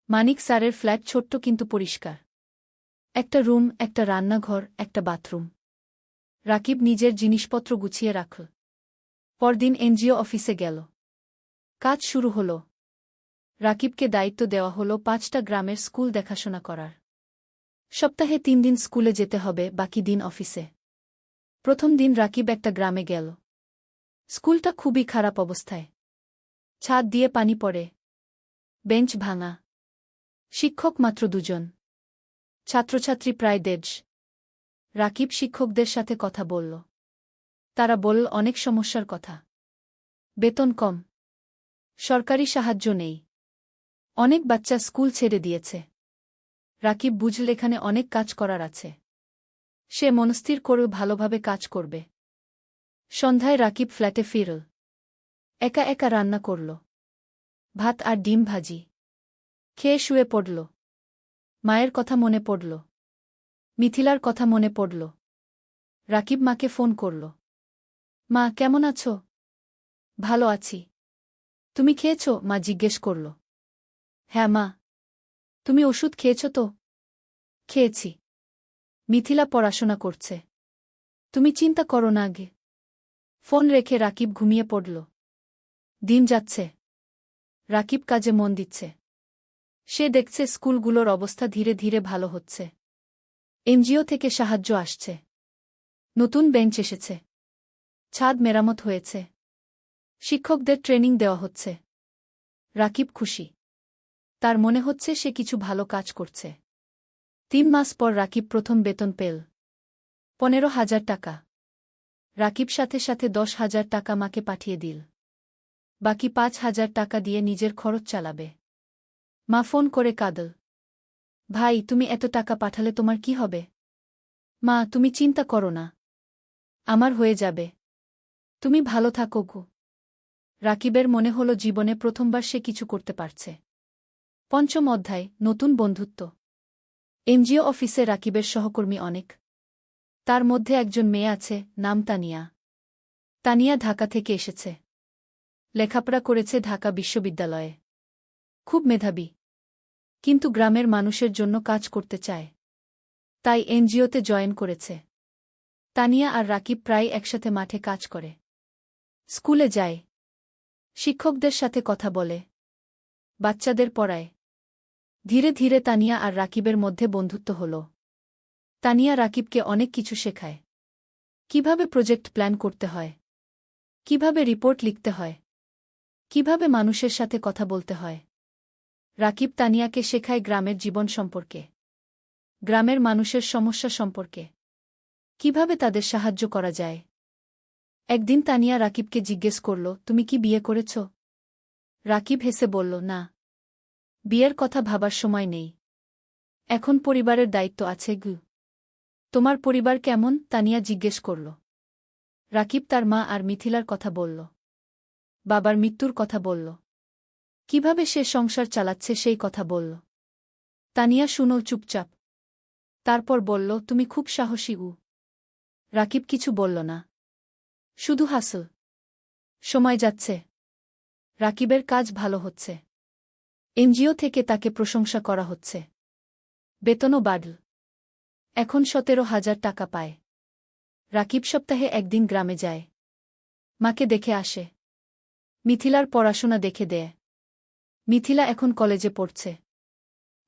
মানিক স্যারের ফ্ল্যাট ছোট্ট কিন্তু পরিষ্কার। একটা রুম, একটা রান্নাঘর, একটা বাথরুম। রাকিব নিজের জিনিসপত্র গুছিয়ে রাখল। পরদিন এনজিও অফিসে গেল। কাজ শুরু হল। রাকিবকে দায়িত্ব দেওয়া হল 5টা গ্রামের স্কুল দেখাশোনা করার। সপ্তাহে 3 দিন স্কুলে যেতে হবে, বাকি দিন অফিসে। প্রথম দিন রাকিব একটা গ্রামে গেল। স্কুলটা খুবই খারাপ অবস্থায়। ছাদ দিয়ে পানি পড়ে। বেঞ্চ ভাঙা। শিক্ষক মাত্র 2 জন। ছাত্রছাত্রী প্রায় 150। রাকিব শিক্ষকদের সাথে কথা বলল। তারা বলল অনেক সমস্যার কথা। বেতন কম। সরকারি সাহায্য নেই। অনেক বাচ্চা স্কুল ছেড়ে দিয়েছে। রাকিব বুঝল এখানে অনেক কাজ করার আছে। সে মনস্থির করে ভালোভাবে কাজ করবে। সন্ধ্যায় রাকিব ফ্ল্যাটে ফিরল। একা একা রান্না করল। ভাত আর ডিম ভাজি। খেয়ে শুয়ে পড়ল। মায়ের কথা মনে পড়ল। মিথিলার কথা মনে পড়ল। রাকিব মাকে ফোন করল। মা, কেমন আছো? ভালো আছি। তুমি খেয়েছ? মা জিজ্ঞেস করল। হ্যাঁ মা। তুমি ওষুধ খেয়েছ তো? খেয়েছি। মিথিলা পড়াশোনা করছে। তুমি চিন্তা করো না আগে। ফোন রেখে রাকিব ঘুমিয়ে পড়ল। দিন যাচ্ছে। রাকিব কাজে মন দিচ্ছে। সে দেখছে স্কুলগুলোর অবস্থা ধীরে ধীরে ভালো হচ্ছে। এনজিও থেকে সাহায্য আসছে। নতুন বেঞ্চ এসেছে। ছাদ মেরামত হয়েছে। শিক্ষকদের ট্রেনিং দেওয়া হচ্ছে। রাকিব খুশি। তার মনে হচ্ছে সে কিছু ভালো কাজ করছে। 3 মাস পর রাকিব প্রথম বেতন পেল। 15,000 টাকা। রাকিব সাথে সাথে 10,000 টাকা মাকে পাঠিয়ে দিল। বাকি 5,000 টাকা দিয়ে নিজের খরচ চালাবে। মা ফোন করে কাঁদল। ভাই, তুমি এত টাকা পাঠালে তোমার কি হবে? মা, তুমি চিন্তা করো না। আমার হয়ে যাবে। তুমি ভালো থাকো গো। রাকিবের মনে হল জীবনে প্রথমবার সে কিছু করতে পারছে। 5ম অধ্যায়, নতুন বন্ধুত্ব। এনজিও অফিসে রাকিবের সহকর্মী অনেক। তার মধ্যে একজন মেয়ে আছে, নাম তানিয়া। তানিয়া ঢাকা থেকে এসেছে। লেখাপড়া করেছে ঢাকা বিশ্ববিদ্যালয়ে। খুব মেধাবী। কিন্তু গ্রামের মানুষের জন্য কাজ করতে চায়। তাই এনজিওতে জয়েন করেছে। তানিয়া আর রাকিব প্রায় একসাথে মাঠে কাজ করে। স্কুলে যায়। শিক্ষকদের সাথে কথা বলে। বাচ্চাদের পড়ায়। ধীরে ধীরে তানিয়া আর রাকিবের মধ্যে বন্ধুত্ব হল। তানিয়া রাকিবকে অনেক কিছু শেখায়। কিভাবে প্রজেক্ট প্ল্যান করতে হয়, কিভাবে রিপোর্ট লিখতে হয়, কিভাবে মানুষের সাথে কথা বলতে হয়। রাকিব তানিয়াকে শেখায় গ্রামের জীবন সম্পর্কে, গ্রামের মানুষের সমস্যা সম্পর্কে, কিভাবে তাদের সাহায্য করা যায়। একদিন তানিয়া রাকিবকে জিজ্ঞেস করল, তুমি কি বিয়ে করেছ? রাকিব হেসে বলল, না। বিয়ের কথা ভাবার সময় নেই। এখন পরিবারের দায়িত্ব আছে গু। তোমার পরিবার কেমন? তানিয়া জিজ্ঞেস করল। রাকিব তার মা আর মিথিলার কথা বলল। বাবার মৃত্যুর কথা বলল। কিভাবে সে সংসার চালাচ্ছে সেই কথা বলল। তানিয়া শুনল চুপচাপ। তারপর বলল, তুমি খুব সাহসী উ। রাকিব কিছু বলল না। শুধু হাসল। সময় যাচ্ছে। রাকিবের কাজ ভালো হচ্ছে। এনজিও থেকে তাকে প্রশংসা করা হচ্ছে। বেতনও বাড়ল। এখন 17,000 টাকা পায়। রাকিব সপ্তাহে একদিন গ্রামে যায়। মাকে দেখে আসে। মিথিলার পড়াশোনা দেখে দেয়। মিথিলা এখন কলেজে পড়ছে।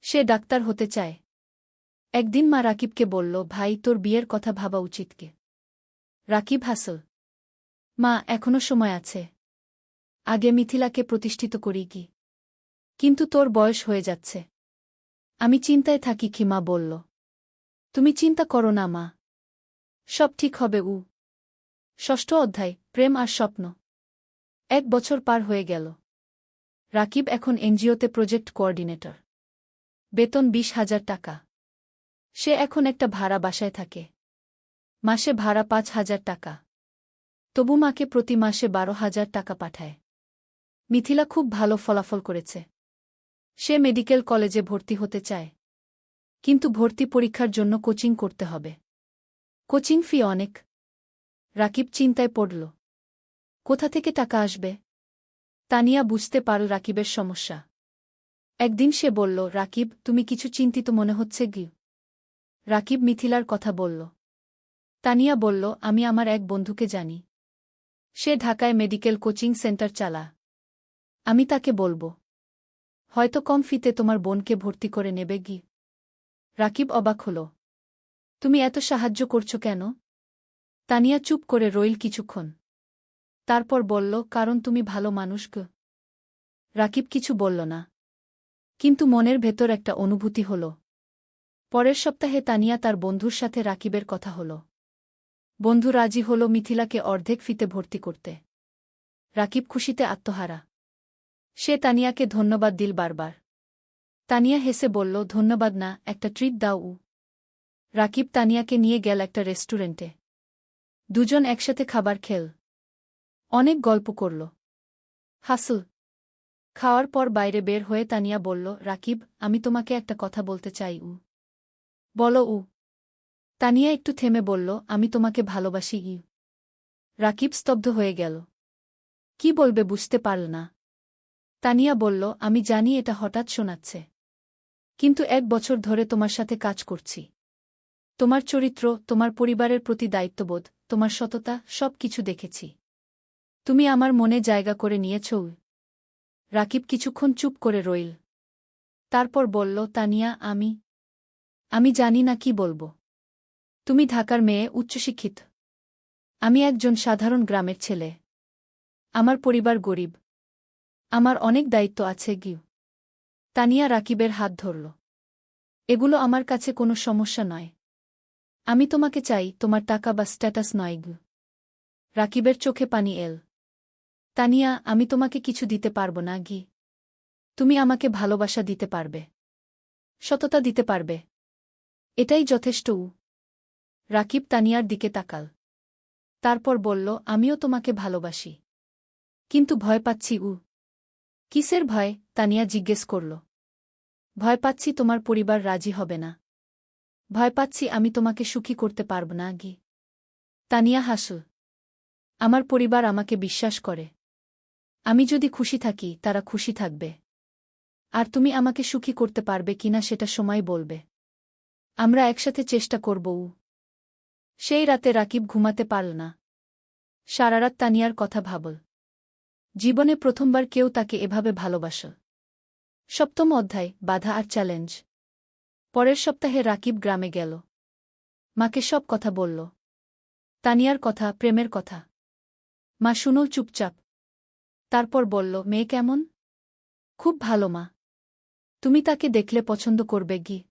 সে ডাক্তার হতে চায়। একদিন মা রাকিবকে বলল, ভাই, তোর বিয়ের কথা ভাবা উচিত কে? রাকিব হাসল। মা, এখনো সময় আছে। আগে মিথিলাকে প্রতিষ্ঠিত করি কি। কিন্তু তোর বয়স হয়ে যাচ্ছে। আমি চিন্তায় থাকি কি, মা বলল। তুমি চিন্তা করো না মা। সব ঠিক হবে উ। 6ষ্ঠ অধ্যায়, প্রেম আর স্বপ্ন। 1 বছর পার হয়ে গেল। রাকিব এখন এনজিওতে প্রজেক্ট কোঅর্ডিনেটর। বেতন 20,000 টাকা। সে এখন একটা ভাড়া বাসায় থাকে। মাসে ভাড়া 5,000 টাকা। তবু মাকে প্রতি মাসে 12,000 টাকা পাঠায়। মিথিলা খুব ভালো ফলাফল করেছে। সে মেডিকেল কলেজে ভর্তি হতে চায়। কিন্তু ভর্তি পরীক্ষার জন্য কোচিং করতে হবে। কোচিং ফি অনেক। রাকিব চিন্তায় পড়ল। কোথা থেকে টাকা আসবে? তানিয়া বুঝতে পারল রাকিবের সমস্যা। একদিন সে বলল, রাকিব, তুমি কিছু চিন্তিত মনে হচ্ছে কি? রাকিব মিথিলার কথা বলল। তানিয়া বলল, আমি আমার এক বন্ধুকে জানি। সে ঢাকায় মেডিকেল কোচিং সেন্টার চালা। আমি তাকে বলবো। হয়তো কম ফিতে তোমার বোনকে ভর্তি করে নেবে গি। রাকিব অবাক হল। তুমি এত সাহায্য করছো কেন? তানিয়া চুপ করে রইল কিছুক্ষণ। তারপর বলল, কারণ তুমি ভালো মানুষ গ। রাকিব কিছু বলল না। কিন্তু মনের ভেতর একটা অনুভূতি হল। পরের সপ্তাহে তানিয়া তার বন্ধুর সাথে রাকিবের কথা হল। বন্ধু রাজি হল মিথিলাকে অর্ধেক ফিতে ভর্তি করতে। রাকিব খুশিতে আত্মহারা। সে তানিয়াকে ধন্যবাদ দিল বারবার। তানিয়া হেসে বলল, ধন্যবাদ না, একটা ট্রিট দাও উ। রাকিব তানিয়াকে নিয়ে গেল একটা রেস্টুরেন্টে। দুজন একসাথে খাবার খেল। অনেক গল্প করল। হাসল। খাওয়ার পর বাইরে বের হয়ে তানিয়া বলল, রাকিব, আমি তোমাকে একটা কথা বলতে চাই উ। বলো উ। তানিয়া একটু থেমে বলল, আমি তোমাকে ভালোবাসি ই। রাকিব স্তব্ধ হয়ে গেল। কি বলবে বুঝতে পারল না। তানিয়া বলল, আমি জানি এটা হঠাৎ শোনাচ্ছে। কিন্তু 1 বছর ধরে তোমার সাথে কাজ করছি। তোমার চরিত্র, তোমার পরিবারের প্রতি দায়িত্ববোধ, তোমার সততা, সব কিছু দেখেছি। তুমি আমার মনে জায়গা করে নিয়েছ। রাকিব কিছুক্ষণ চুপ করে রইল। তারপর বলল, তানিয়া, আমি জানি না কি বলবো। তুমি ঢাকার মেয়ে, উচ্চশিক্ষিত। আমি একজন সাধারণ গ্রামের ছেলে। আমার পরিবার গরিব। আমার অনেক দায়িত্ব আছে গিউ। তানিয়া রাকিবের হাত ধরল। এগুলো আমার কাছে কোনো সমস্যা নয়। আমি তোমাকে চাই, তোমার টাকা বা স্ট্যাটাস নয় গিউ। রাকিবের চোখে পানি এল। তানিয়া, আমি তোমাকে কিছু দিতে পারব না গি। তুমি আমাকে ভালোবাসা দিতে পারবে, সততা দিতে পারবে। এটাই যথেষ্ট। রাকিব তানিয়ার দিকে তাকাল। তারপর বলল, আমিও তোমাকে ভালোবাসি, কিন্তু ভয় পাচ্ছি। কিসের ভয়? তানিয়া জিজ্ঞেস করল। ভয় পাচ্ছি তোমার পরিবার রাজি হবে না। ভয় পাচ্ছি আমি তোমাকে সুখী করতে পারব না গি। তানিয়া হাসল। আমার পরিবার আমাকে বিশ্বাস করে। আমি যদি খুশি থাকি, তারা খুশি থাকবে। আর তুমি আমাকে সুখী করতে পারবে কিনা সেটা সময় বলবে। আমরা একসাথে চেষ্টা করব। সেই রাতে রাকিব ঘুমাতে পারল না। সারারাত তানিয়ার কথা ভাবল। জীবনে প্রথমবার কেউ তাকে এভাবে ভালোবাসল। সপ্তম অধ্যায়, বাধা আর চ্যালেঞ্জ। পরের সপ্তাহে রাকিব গ্রামে গেল। মাকে সব কথা বলল। তানিয়ার কথা, প্রেমের কথা। মা শুনল চুপচাপ। তারপর বলল, মেয়ে কেমন? খুব ভালো মা। তুমি তাকে দেখলে পছন্দ করবে গি।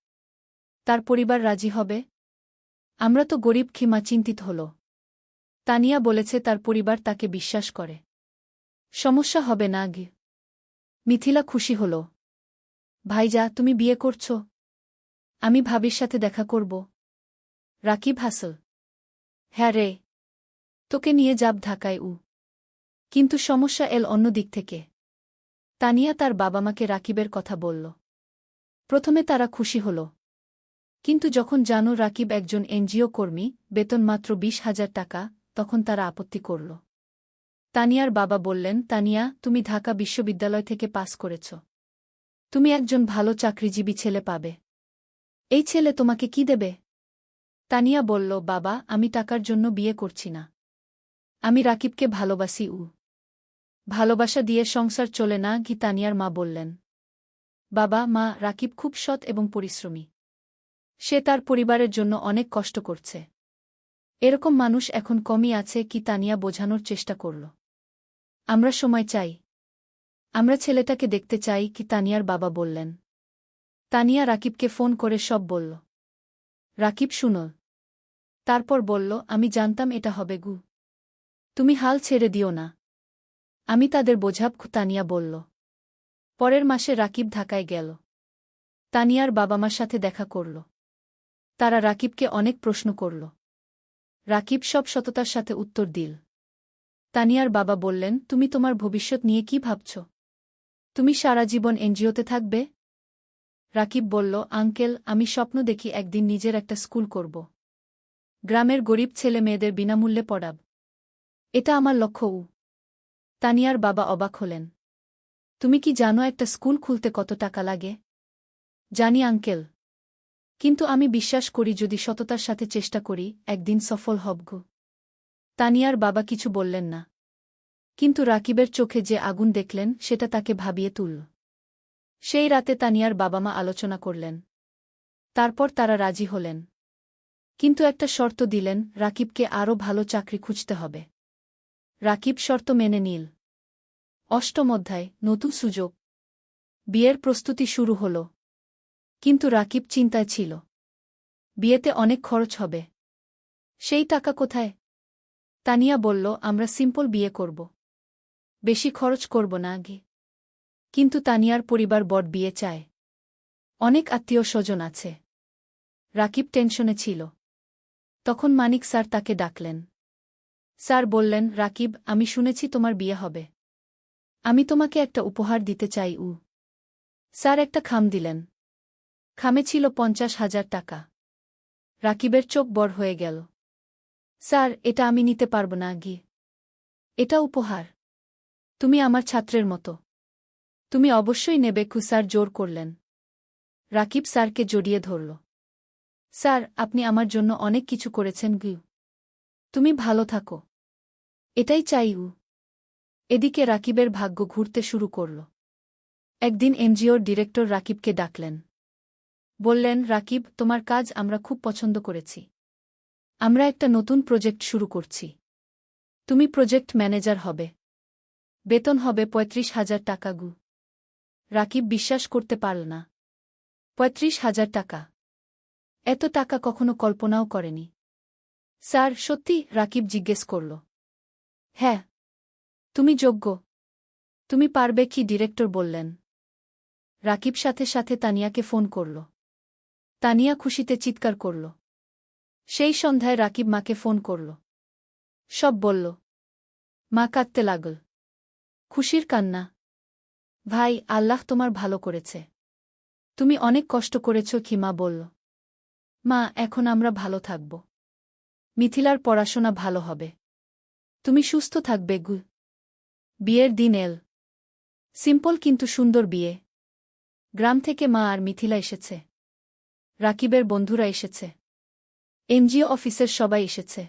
তার পরিবার রাজি হবে? আমরা তো গরিব। খিমা চিন্তিত হল। তানিয়া বলেছে তার পরিবার তাকে বিশ্বাস করে। সমস্যা হবে না গি। মিথিলা খুশি হল। ভাইজা, তুমি বিয়ে করছ? আমি ভাবির সাথে দেখা করব। রাকিব হাসল। হ্যাঁ রে, তোকে নিয়ে যাব ঢাকায়। কিন্তু সমস্যা এল অন্য দিক থেকে। তানিয়া তার বাবা মাকে রাকিবের কথা বলল। প্রথমে তারা খুশি হল, কিন্তু যখন জানো রাকিব একজন এনজিও কর্মী, বেতন মাত্র 20,000 টাকা, তখন তারা আপত্তি করল। তানিয়ার বাবা বললেন, তানিয়া, তুমি ঢাকা বিশ্ববিদ্যালয় থেকে পাস করেছ। তুমি একজন ভালো চাকরিজীবী ছেলে পাবে। এই ছেলে তোমাকে কি দেবে? তানিয়া বলল, বাবা, আমি টাকার জন্য বিয়ে করছি না। আমি রাকিবকে ভালোবাসি। ভালোবাসা দিয়ে সংসার চলে না কি? তানিয়ার মা বললেন। বাবা মা, রাকিব খুব সৎ এবং পরিশ্রমী। সে তার পরিবারের জন্য অনেক কষ্ট করছে। এরকম মানুষ এখন কমই আছে কি? তানিয়া বোঝানোর চেষ্টা করল। আমরা সময় চাই। আমরা ছেলেটাকে দেখতে চাই কি? তানিয়ার বাবা বললেন। তানিয়া রাকিবকে ফোন করে সব বলল। রাকিব শুনল। তারপর বলল, আমি জানতাম এটা হবে গু। তুমি হাল ছেড়ে দিও না। আমি তাদের বোঝাব। তানিয়া বলল। পরের মাসে রাকিব ঢাকায় গেল। তানিয়ার বাবা মার সাথে দেখা করল। তারা রাকিবকে অনেক প্রশ্ন করল। রাকিব সব সততার সাথে উত্তর দিল। তানিয়ার বাবা বললেন, তুমি তোমার ভবিষ্যৎ নিয়ে কি ভাবছ? তুমি সারা জীবন এনজিওতে থাকবে? রাকিব বলল, আঙ্কেল, আমি স্বপ্ন দেখি একদিন নিজের একটা স্কুল করব। গ্রামের গরিব ছেলে মেয়েদের বিনামূল্যে পড়াব। এটা আমার লক্ষ্য। তানিয়ার বাবা অবাক হলেন। তুমি কি জানো একটা স্কুল খুলতে কত টাকা লাগে? জানি আঙ্কেল। কিন্তু আমি বিশ্বাস করি যদি সততার সাথে চেষ্টা করি, একদিন সফল হব। তানিয়ার বাবা কিছু বললেন না। কিন্তু রাকিবের চোখে যে আগুন দেখলেন সেটা তাকে ভাবিয়ে তুলল। সেই রাতে তানিয়ার বাবা মা আলোচনা করলেন। তারপর তারা রাজি হলেন। কিন্তু একটা শর্ত দিলেন, রাকিবকে আরও ভালো চাকরি খুঁজতে হবে। রাকিব শর্ত মেনে নিল। অষ্টম অধ্যায়, নতুন সুযোগ। বিয়ের প্রস্তুতি শুরু হল। কিন্তু রাকিব চিন্তায় ছিল। বিয়েতে অনেক খরচ হবে। সেই টাকা কোথায়? তানিয়া বলল, আমরা সিম্পল বিয়ে করব। বেশি খরচ করব না আগে। কিন্তু তানিয়ার পরিবার বড় বিয়ে চায়। অনেক আত্মীয় স্বজন আছে। রাকিব টেনশনে ছিল। তখন মানিক স্যার তাকে ডাকলেন। স্যার বললেন, রাকিব, আমি শুনেছি তোমার বিয়ে হবে। আমি তোমাকে একটা উপহার দিতে চাই। স্যার একটা খাম দিলেন। খামে ছিল 50,000 টাকা। রাকিবের চোখ বড় হয়ে গেল। স্যার, এটা আমি নিতে পারব না গি। এটা উপহার। তুমি আমার ছাত্রের মতো। তুমি অবশ্যই নেবে। স্যার জোর করলেন। রাকিব স্যারকে জড়িয়ে ধরল। স্যার, আপনি আমার জন্য অনেক কিছু করেছেন গি। তুমি ভালো থাকো। এটাই চাই। এদিকে রাকিবের ভাগ্য ঘুরতে শুরু করল। একদিন এনজিওর ডিরেক্টর রাকিবকে ডাকলেন। বললেন, রাকিব, তোমার কাজ আমরা খুব পছন্দ করেছি। আমরা একটা নতুন প্রজেক্ট শুরু করছি। তুমি প্রজেক্ট ম্যানেজার হবে। বেতন হবে ৩৫,০০০ টাকা গু। রাকিব বিশ্বাস করতে পারল না। ৩৫,০০০ টাকা! এত টাকা কখনো কল্পনাও করেনি। স্যার, সত্যি? রাকিব জিজ্ঞেস করল। হ্যাঁ। তুমি যোগ্য। তুমি পারবে কি? ডিরেক্টর বললেন। রাকিব সাথে সাথে তানিয়াকে ফোন করল। তানিয়া খুশিতে চিৎকার করল। সেই সন্ধ্যায় রাকিব মাকে ফোন করল। সব বলল। মা কাঁদতে লাগল। খুশির কান্না। ভাই, আল্লাহ তোমার ভালো করেছে। তুমি অনেক কষ্ট করেছ কি? মা বলল। মা, এখন আমরা ভালো থাকব। মিথিলার পড়াশোনা ভালো হবে। তুমি সুস্থ থাকবে গু। বিয়ের দিন এল। সিম্পল কিন্তু সুন্দর বিয়ে। গ্রাম থেকে মা আর মিথিলা এসেছে। রাকিবের বন্ধুরা এসেছে। এনজিও অফিসের সবাই এসেছে।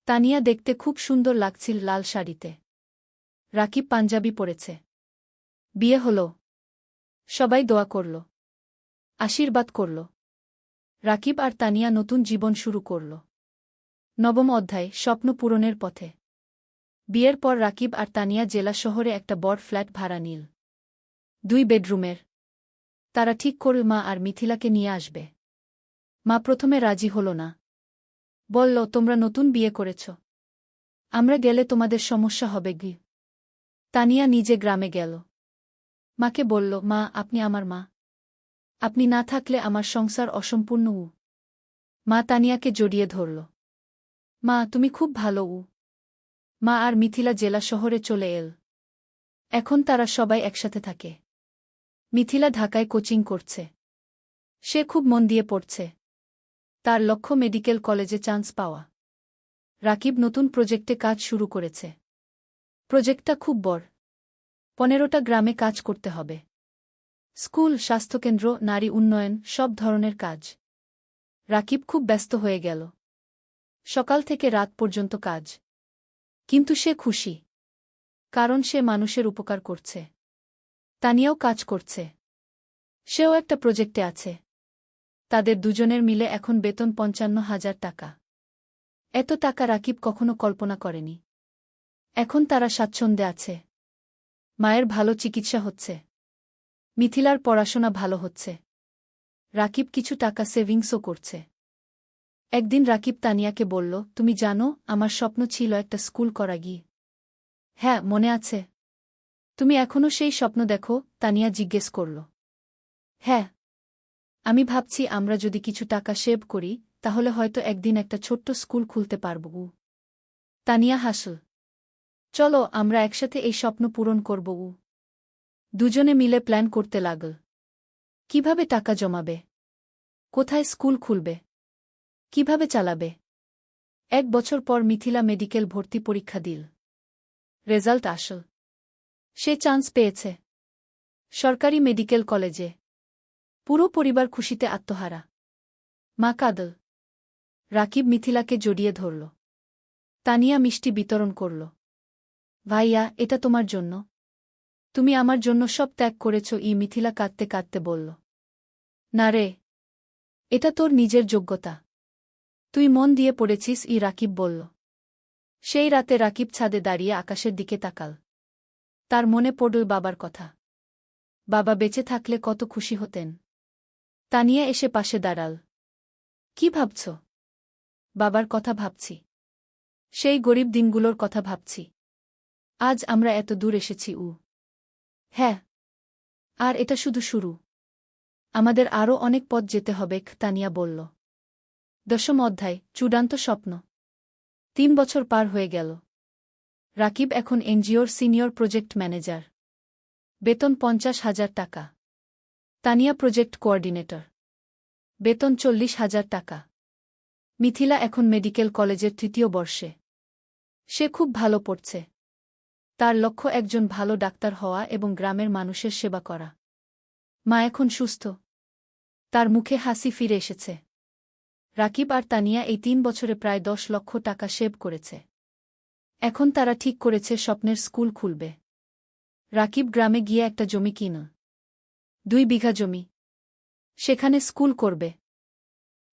তানিয়া দেখতে খুব সুন্দর লাগছিল লাল শাড়িতে। রাকিব পাঞ্জাবি পরেছে। বিয়ে হল। সবাই দোয়া করল, আশীর্বাদ করল। রাকিব আর তানিয়া নতুন জীবন শুরু করল। নবম অধ্যায়, স্বপ্ন পূরণের পথে। বিয়ের পর রাকিব আর তানিয়া জেলা শহরে একটা বড় ফ্ল্যাট ভাড়া নিল। 2 বেডরুমের। তারা ঠিক করল মা আর মিথিলাকে নিয়ে আসবে। মা প্রথমে রাজি হল না। বলল, তোমরা নতুন বিয়ে করেছ। আমরা গেলে তোমাদের সমস্যা হবে গি। তানিয়া নিজে গ্রামে গেল। মাকে বলল, মা, আপনি আমার মা। আপনি না থাকলে আমার সংসার অসম্পূর্ণ। মা তানিয়াকে জড়িয়ে ধরল। মা, তুমি খুব ভালো। মা আর মিথিলা জেলা শহরে চলে এল। এখন তারা সবাই একসাথে থাকে। মিথিলা ঢাকায় কোচিং করছে। সে খুব মন দিয়ে পড়ছে। তার লক্ষ্য মেডিকেল কলেজে চান্স পাওয়া। রাকিব নতুন প্রজেক্টে কাজ শুরু করেছে। প্রজেক্টটা খুব বড়। 15টা গ্রামে কাজ করতে হবে। স্কুল, স্বাস্থ্যকেন্দ্র, নারী উন্নয়ন, সব ধরনের কাজ। রাকিব খুব ব্যস্ত হয়ে গেল। সকাল থেকে রাত পর্যন্ত কাজ। কিন্তু সে খুশি। কারণ সে মানুষের উপকার করছে। তানিয়াও কাজ করছে। সেও একটা প্রজেক্টে আছে। তাদের দুজনের মিলে এখন বেতন ৫৫,০০০ টাকা। এত টাকা রাকিব কখনো কল্পনা করেনি। এখন তারা স্বাচ্ছন্দ্যে আছে। মায়ের ভালো চিকিৎসা হচ্ছে। মিথিলার পড়াশোনা ভালো হচ্ছে। রাকিব কিছু টাকা সেভিংসও করছে। একদিন রাকিব তানিয়াকে বলল, তুমি জানো, আমার স্বপ্ন ছিল একটা স্কুল করা গিয়ে। হ্যাঁ, মনে আছে। তুমি এখনও সেই স্বপ্ন দেখো? তানিয়া জিজ্ঞেস করল। হ্যাঁ। আমি ভাবছি আমরা যদি কিছু টাকা সেভ করি, তাহলে হয়তো একদিন একটা ছোট্ট স্কুল খুলতে পারব। তানিয়া হাসল। চলো, আমরা একসাথে এই স্বপ্ন পূরণ করব। দুজনে মিলে প্ল্যান করতে লাগল। কিভাবে টাকা জমাবে? কোথায় স্কুল খুলবে? কিভাবে চালাবে? 1 বছর পর মিথিলা মেডিকেল ভর্তি পরীক্ষা দিল। রেজাল্ট আসল। সে চান্স পেয়েছে সরকারি মেডিকেল কলেজে। পুরো পরিবার খুশিতে আত্মহারা। মা কাঁদল। রাকিব মিথিলাকে জড়িয়ে ধরল। তানিয়া মিষ্টি বিতরণ করল। ভাইয়া, এটা তোমার জন্য। তুমি আমার জন্য সব ত্যাগ করেছ। মিথিলা কাঁদতে কাঁদতে বলল। না রে, এটা তোর নিজের যোগ্যতা। তুই মন দিয়ে পড়েছিস। রাকিব বলল। সেই রাতে রাকিব ছাদে দাঁড়িয়ে আকাশের দিকে তাকাল। তার মনে পড়ল বাবার কথা। বাবা বেঁচে থাকলে কত খুশি হতেন। তানিয়া এসে পাশে দাঁড়াল। কি ভাবছ? বাবার কথা ভাবছি। সেই গরিব দিনগুলোর কথা ভাবছি। আজ আমরা এত দূর এসেছি। হ্যাঁ। আর এটা শুধু শুরু। আমাদের আরও অনেক পথ যেতে হবে। তানিয়া বলল। 10ম অধ্যায়, চূড়ান্ত স্বপ্ন। 3 বছর পার হয়ে গেল। রাকিব এখন এনজিওর সিনিয়র প্রজেক্ট ম্যানেজার। বেতন ৫০,০০০ টাকা। Tania project coordinator. বেতন ৪০,০০০ টাকা। মিথিলা এখন মেডিকেল কলেজের 3য় বর্ষে। সে খুব ভালো পড়ছে। তার লক্ষ্য একজন ভালো ডাক্তার হওয়া এবং গ্রামের মানুষের সেবা করা। মা এখন সুস্থ। তার মুখে হাসি ফিরে এসেছে। রাকিব আর তানিয়া এই 3 বছরে প্রায় 10 লক্ষ টাকা সেভ করেছে। এখন তারা ঠিক করেছে স্বপ্নের স্কুল খুলবে। রাকিব গ্রামে গিয়ে একটা জমি কিনল। 2 বিঘা জমি। সেখানে স্কুল করবে।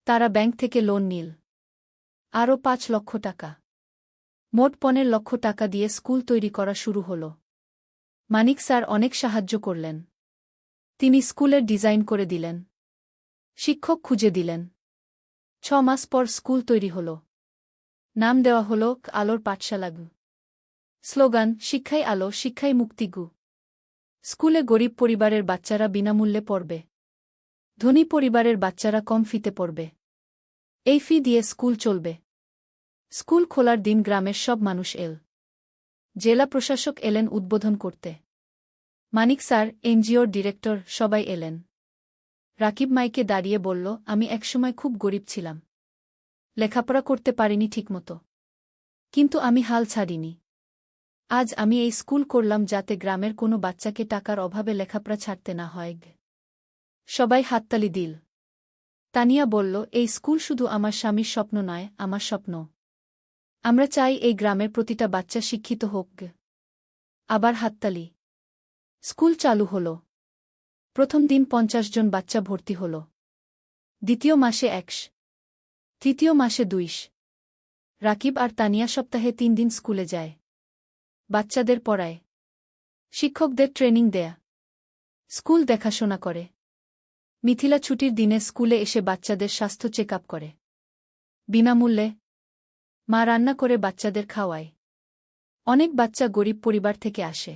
তারা ব্যাংক থেকে লোন নিল। আরও 5 লক্ষ টাকা। মোট 15 লক্ষ টাকা দিয়ে স্কুল তৈরি করা শুরু হল। মানিক স্যার অনেক সাহায্য করলেন। তিনি স্কুলের ডিজাইন করে দিলেন, শিক্ষক খুঁজে দিলেন। 6 মাস পর স্কুল তৈরি হল। নাম দেওয়া হল আলোর পাঠশালা গু। স্লোগান, শিক্ষাই আলো, শিক্ষাই মুক্তি গু। স্কুলে গরিব পরিবারের বাচ্চারা বিনামূল্যে পড়বে, ধনী পরিবারের বাচ্চারা কম ফিতে পড়বে। এই ফি দিয়ে স্কুল চলবে। স্কুল খোলার দিন গ্রামের সব মানুষ এল। জেলা প্রশাসক এলেন উদ্বোধন করতে। মানিক স্যার, এনজিওর ডিরেক্টর, সবাই এলেন। রাকিব মাইকে দাঁড়িয়ে বলল, আমি একসময় খুব গরিব ছিলাম, লেখাপড়া করতে পারিনি ঠিকমতো, কিন্তু আমি হাল ছাড়িনি। আজ আমি এই স্কুল করলাম যাতে গ্রামের কোনো বাচ্চাকে টাকার অভাবে লেখাপড়া ছাড়তে না হয়। সবাই হাততালি দিল। তানিয়া বলল, এই স্কুল শুধু আমার স্বামীর স্বপ্ন নয়, আমার স্বপ্ন। আমরা চাই এই গ্রামের প্রতিটা বাচ্চা শিক্ষিত হোক। আবার হাততালি। স্কুল চালু হল। প্রথম দিন 50 জন বাচ্চা ভর্তি হল। দ্বিতীয় মাসে 100, তৃতীয় মাসে 200। রাকিব আর তানিয়া সপ্তাহে 3 দিন স্কুলে যায়। বাচ্চাদের পড়ায়, শিক্ষকদের ট্রেনিং দেয়া, স্কুল দেখাশোনা করে। মিথিলা ছুটির দিনে স্কুলে এসে বাচ্চাদের স্বাস্থ্য চেক আপ করে বিনামূল্যে। মা রান্না করে বাচ্চাদের খাওয়ায়। অনেক বাচ্চা গরিব পরিবার থেকে আসে,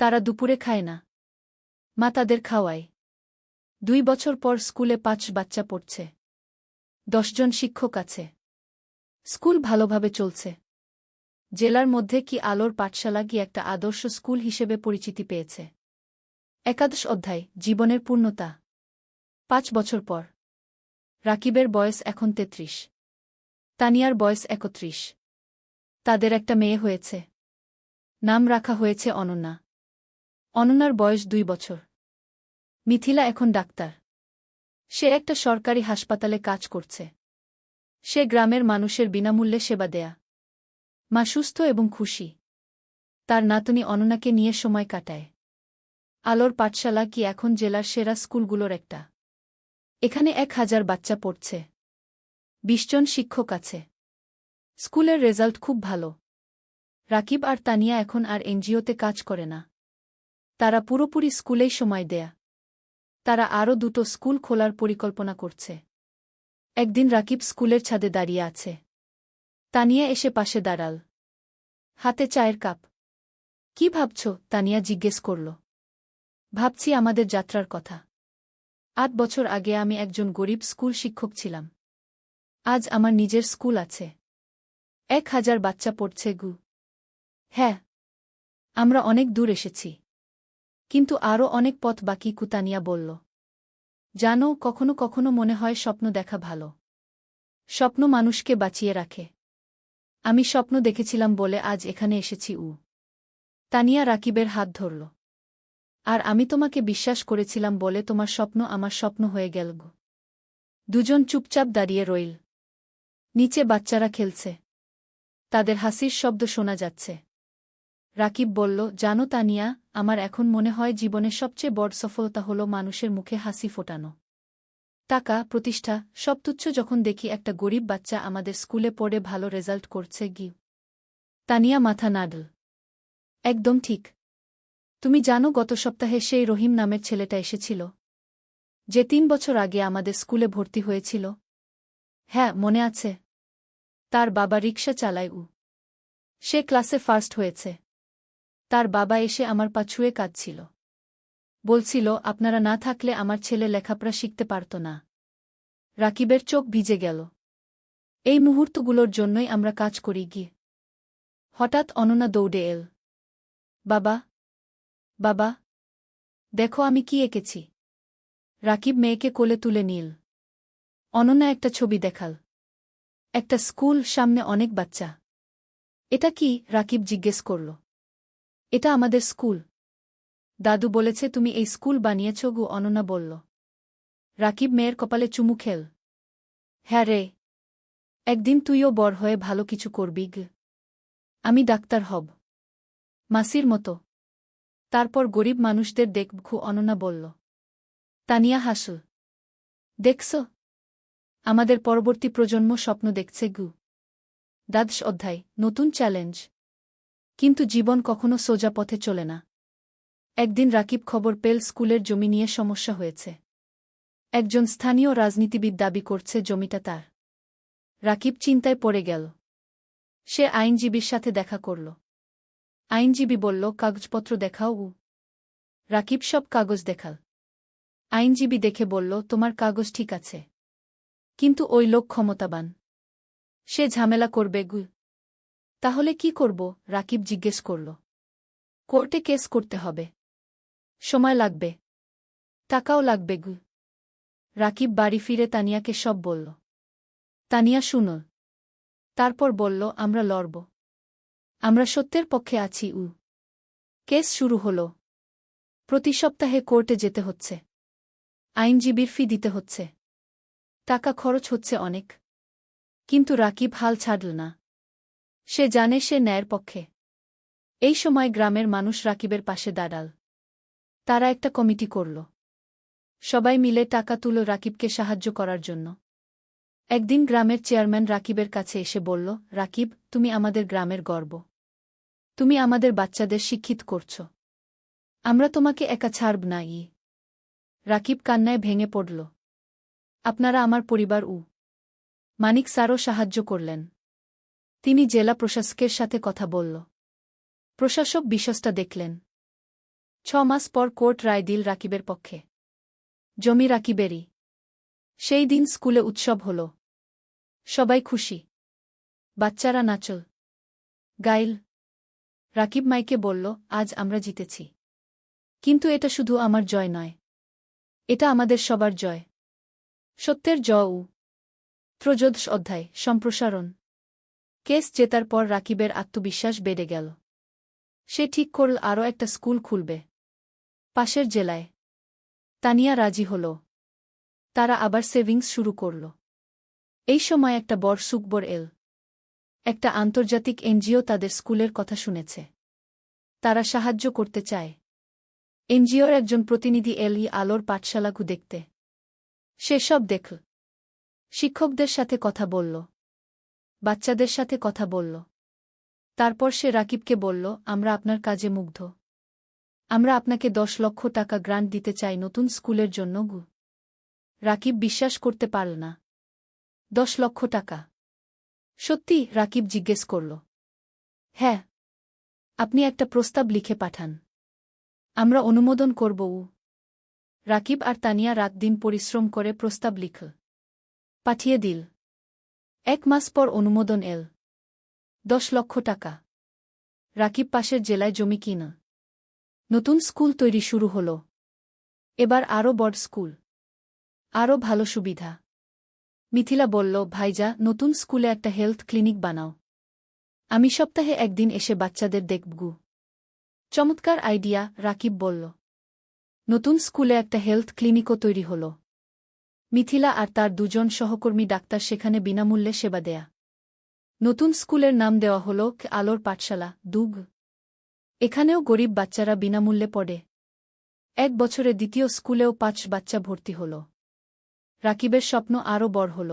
তারা দুপুরে খায় না, মা তাদের খাওয়ায়। 2 বছর পর স্কুলে 5 বাচ্চা পড়ছে, 10 জন শিক্ষক আছে। স্কুল ভালোভাবে চলছে। জেলার মধ্যে কি আলোর পাঠশালা কি একটা আদর্শ স্কুল হিসেবে পরিচিতি পেয়েছে। একাদশ অধ্যায়, জীবনের পূর্ণতা। 5 বছর পর রাকিবের বয়স এখন 33, তানিয়ার বয়স 31। তাদের একটা মেয়ে হয়েছে। নাম রাখা হয়েছে অনন্যা। অনন্যার বয়স 2 বছর। মিথিলা এখন ডাক্তার। সে একটা সরকারি হাসপাতালে কাজ করছে। সে গ্রামের মানুষের বিনামূল্যে সেবা দেয়া। মা সুস্থ এবং খুশি। তার নাতনি অনন্যাকে নিয়ে সময় কাটায়। আলোর পাঠশালা কি এখন জেলার সেরা স্কুলগুলোর একটা। এখানে 1000 বাচ্চা পড়ছে, 20 জন শিক্ষক আছে। স্কুলের রেজাল্ট খুব ভালো। রাকিব আর তানিয়া এখন আর এনজিওতে কাজ করে না। তারা পুরোপুরি স্কুলেই সময় দেয়া। তারা আরও 2টো স্কুল খোলার পরিকল্পনা করছে। একদিন রাকিব স্কুলের ছাদে দাঁড়িয়ে আছে। তানিয়া এসে পাশে দাঁড়াল, হাতে চায়ের কাপ। কি ভাবছ? তানিয়া জিজ্ঞেস করল। ভাবছি আমাদের যাত্রার কথা। 8 বছর আগে আমি একজন গরিব স্কুল শিক্ষক ছিলাম। আজ আমার নিজের স্কুল আছে। 1000 বাচ্চা পড়ছে গু। হ্যাঁ, আমরা অনেক দূর এসেছি, কিন্তু আরও অনেক পথ বাকি, কুতানিয়া বলল। জানো, কখনো কখনো মনে হয় স্বপ্ন দেখা ভালো। স্বপ্ন মানুষকে বাঁচিয়ে রাখে। আমি স্বপ্ন দেখেছিলাম বলে আজ এখানে এসেছি। তানিয়া রাকিবের হাত ধরল। আর আমি তোমাকে বিশ্বাস করেছিলাম বলে তোমার স্বপ্ন আমার স্বপ্ন হয়ে গেল গো। দুজন চুপচাপ দাঁড়িয়ে রইল। নিচে বাচ্চারা খেলছে, তাদের হাসির শব্দ শোনা যাচ্ছে। রাকিব বলল, জানো তানিয়া, আমার এখন মনে হয় জীবনের সবচেয়ে বড় সফলতা হলো মানুষের মুখে হাসি ফোটানো। টাকা, প্রতিষ্ঠা সব তুচ্ছ যখন দেখি একটা গরিব বাচ্চা আমাদের স্কুলে পড়ে ভালো রেজাল্ট করছে। গি তানিয়া মাথা নাড়ল। একদম ঠিক। তুমি জানো, গত সপ্তাহে সেই রহিম নামের ছেলেটা এসেছিল, যে 3 বছর আগে আমাদের স্কুলে ভর্তি হয়েছিল? হ্যাঁ, মনে আছে। তার বাবা রিকশা চালায়। সে ক্লাসে ফার্স্ট হয়েছে। তার বাবা এসে আমার পা ছুঁয়ে কাঁদছিল। বলছিল, আপনারা না থাকলে আমার ছেলে লেখাপড়া শিখতে পারত না। রাকিবের চোখ ভিজে গেল। এই মুহূর্তগুলোর জন্যই আমরা কাজ করি। গিয়ে হঠাৎ অনন্যা দৌড়ে এল। বাবা, বাবা, দেখো আমি কি এঁকেছি। রাকিব মেয়েকে কোলে তুলে নিল। অনন্যা একটা ছবি দেখাল। একটা স্কুল, সামনে অনেক বাচ্চা। এটা কি? রাকিব জিজ্ঞেস করল। এটা আমাদের স্কুল। দাদু বলেছে তুমি এই স্কুল বানিয়েছ গো, অনন্যা বলল। রাকিব মেয়ের কপালে চুমু খেল। হ্যাঁ রে, একদিন তুইও বড় হয়ে ভালো কিছু করবি গ। আমি ডাক্তার হব, মাসির মতো। তারপর গরিব মানুষদের দেখব, অনন্যা বলল। তানিয়া হাসল। দেখছ, আমাদের পরবর্তী প্রজন্ম স্বপ্ন দেখছে গু। দ্বাদশ অধ্যায় নতুন চ্যালেঞ্জ। কিন্তু জীবন কখনো সোজা পথে চলে না। একদিন রাকিব খবর পেল স্কুলের জমি নিয়ে সমস্যা হয়েছে। একজন স্থানীয় রাজনীতিবিদ দাবি করছে জমিটা তার। রাকিব চিন্তায় পড়ে গেল। সে আইনজীবীর সাথে দেখা করল। আইনজীবী বলল, কাগজপত্র দেখাও। রাকিব সব কাগজ দেখাল। আইনজীবী দেখে বলল, তোমার কাগজ ঠিক আছে, কিন্তু ওই লোক ক্ষমতাবান, সে ঝামেলা করবে। তাহলে কি করব? রাকিব জিজ্ঞেস করল। কোর্টে কেস করতে হবে, সময় লাগবে, টাকাও লাগবে। রাকিব বাড়ি ফিরে তানিয়াকে সব বলল। তানিয়া শুনল। তারপর বলল, আমরা লড়ব, আমরা সত্যের পক্ষে আছি। কেস শুরু হল। প্রতি সপ্তাহে কোর্টে যেতে হচ্ছে, আইনজীবীর ফি দিতে হচ্ছে, টাকা খরচ হচ্ছে অনেক। কিন্তু রাকিব হাল ছাড়ল না। সে জানে সে ন্যায়ের পক্ষে। এই সময় গ্রামের মানুষ রাকিবের পাশে দাঁড়াল। তারা একটা কমিটি করল। সবাই মিলে টাকা তুলো রাকিবকে সাহায্য করার জন্য। একদিন গ্রামের চেয়ারম্যান রাকিবের কাছে এসে বলল, রাকিব, তুমি আমাদের গ্রামের গর্ব, তুমি আমাদের বাচ্চাদের শিক্ষিত করছ, আমরা তোমাকে একা ছাড়ব না। রাকিব কান্নায় ভেঙে পড়ল। আপনারা আমার পরিবার। মানিক স্যারও সাহায্য করলেন। তিনি জেলা প্রশাসকের সাথে কথা বলল। প্রশাসক বিষয়টা দেখলেন। 6 মাস পর কোর্ট রায় দিল রাকিবের পক্ষে। জমি রাকিবেরই। সেই দিন স্কুলে উৎসব হল। সবাই খুশি। বাচ্চারা নাচল, গাইল। রাকিব মাইকে বলল, আজ আমরা জিতেছি। কিন্তু এটা শুধু আমার জয় নয়, এটা আমাদের সবার জয়, সত্যের জয়। ত্রয়োদশ অধ্যায় সম্প্রসারণ। কেস জেতার পর রাকিবের আত্মবিশ্বাস বেড়ে গেল। সে ঠিক করল আরও একটা স্কুল খুলবে, পাশের জেলায়। তানিয়া রাজি হল। তারা আবার সেভিংস শুরু করল। এই সময় একটা বড় সুখবর এল। একটা আন্তর্জাতিক এনজিও তাদের স্কুলের কথা শুনেছে। তারা সাহায্য করতে চায়। এনজিওর একজন প্রতিনিধি এল আলোর পাঠশালাগু দেখতে। সে সব দেখল। শিক্ষকদের সাথে কথা বলল, বাচ্চাদের সাথে কথা বলল। তারপর সে রাকিবকে বলল, আমরা আপনার কাজে মুগ্ধ। আমরা আপনাকে 10 লক্ষ টাকা গ্রান্ট দিতে চাই নতুন স্কুলের জন্য। রাকিব বিশ্বাস করতে পারল না। 10 লক্ষ টাকা? সত্যি? রাকিব জিজ্ঞেস করল। হ্যাঁ। আপনি একটা প্রস্তাব লিখে পাঠান, আমরা অনুমোদন করব। রাকিব আর তানিয়া রাত দিন পরিশ্রম করে প্রস্তাব লিখল, পাঠিয়ে দিল। 1 মাস পর অনুমোদন এল। 10 লক্ষ টাকা। রাকিব পাশের জেলায় জমি কিন। নতুন স্কুল তৈরি শুরু হল। এবার আরও বড় স্কুল, আরও ভালো সুবিধা। মিথিলা বলল, ভাইজা, নতুন স্কুলে একটা হেলথ ক্লিনিক বানাও, আমি সপ্তাহে একদিন এসে বাচ্চাদের দেখব। চমৎকার আইডিয়া, রাকিব বলল। নতুন স্কুলে একটা হেলথ ক্লিনিকও তৈরি হল। মিথিলা আর তার 2 জন সহকর্মী ডাক্তার সেখানে বিনামূল্যে সেবা দেয়া। নতুন স্কুলের নাম দেওয়া হল আলোর পাঠশালা, দুগ। এখানেও গরিব বাচ্চারা বিনামূল্যে পড়ে। 1 বছরে দ্বিতীয় স্কুলেও 5 বাচ্চা ভর্তি হল। রাকিবের স্বপ্ন আরও বড় হল।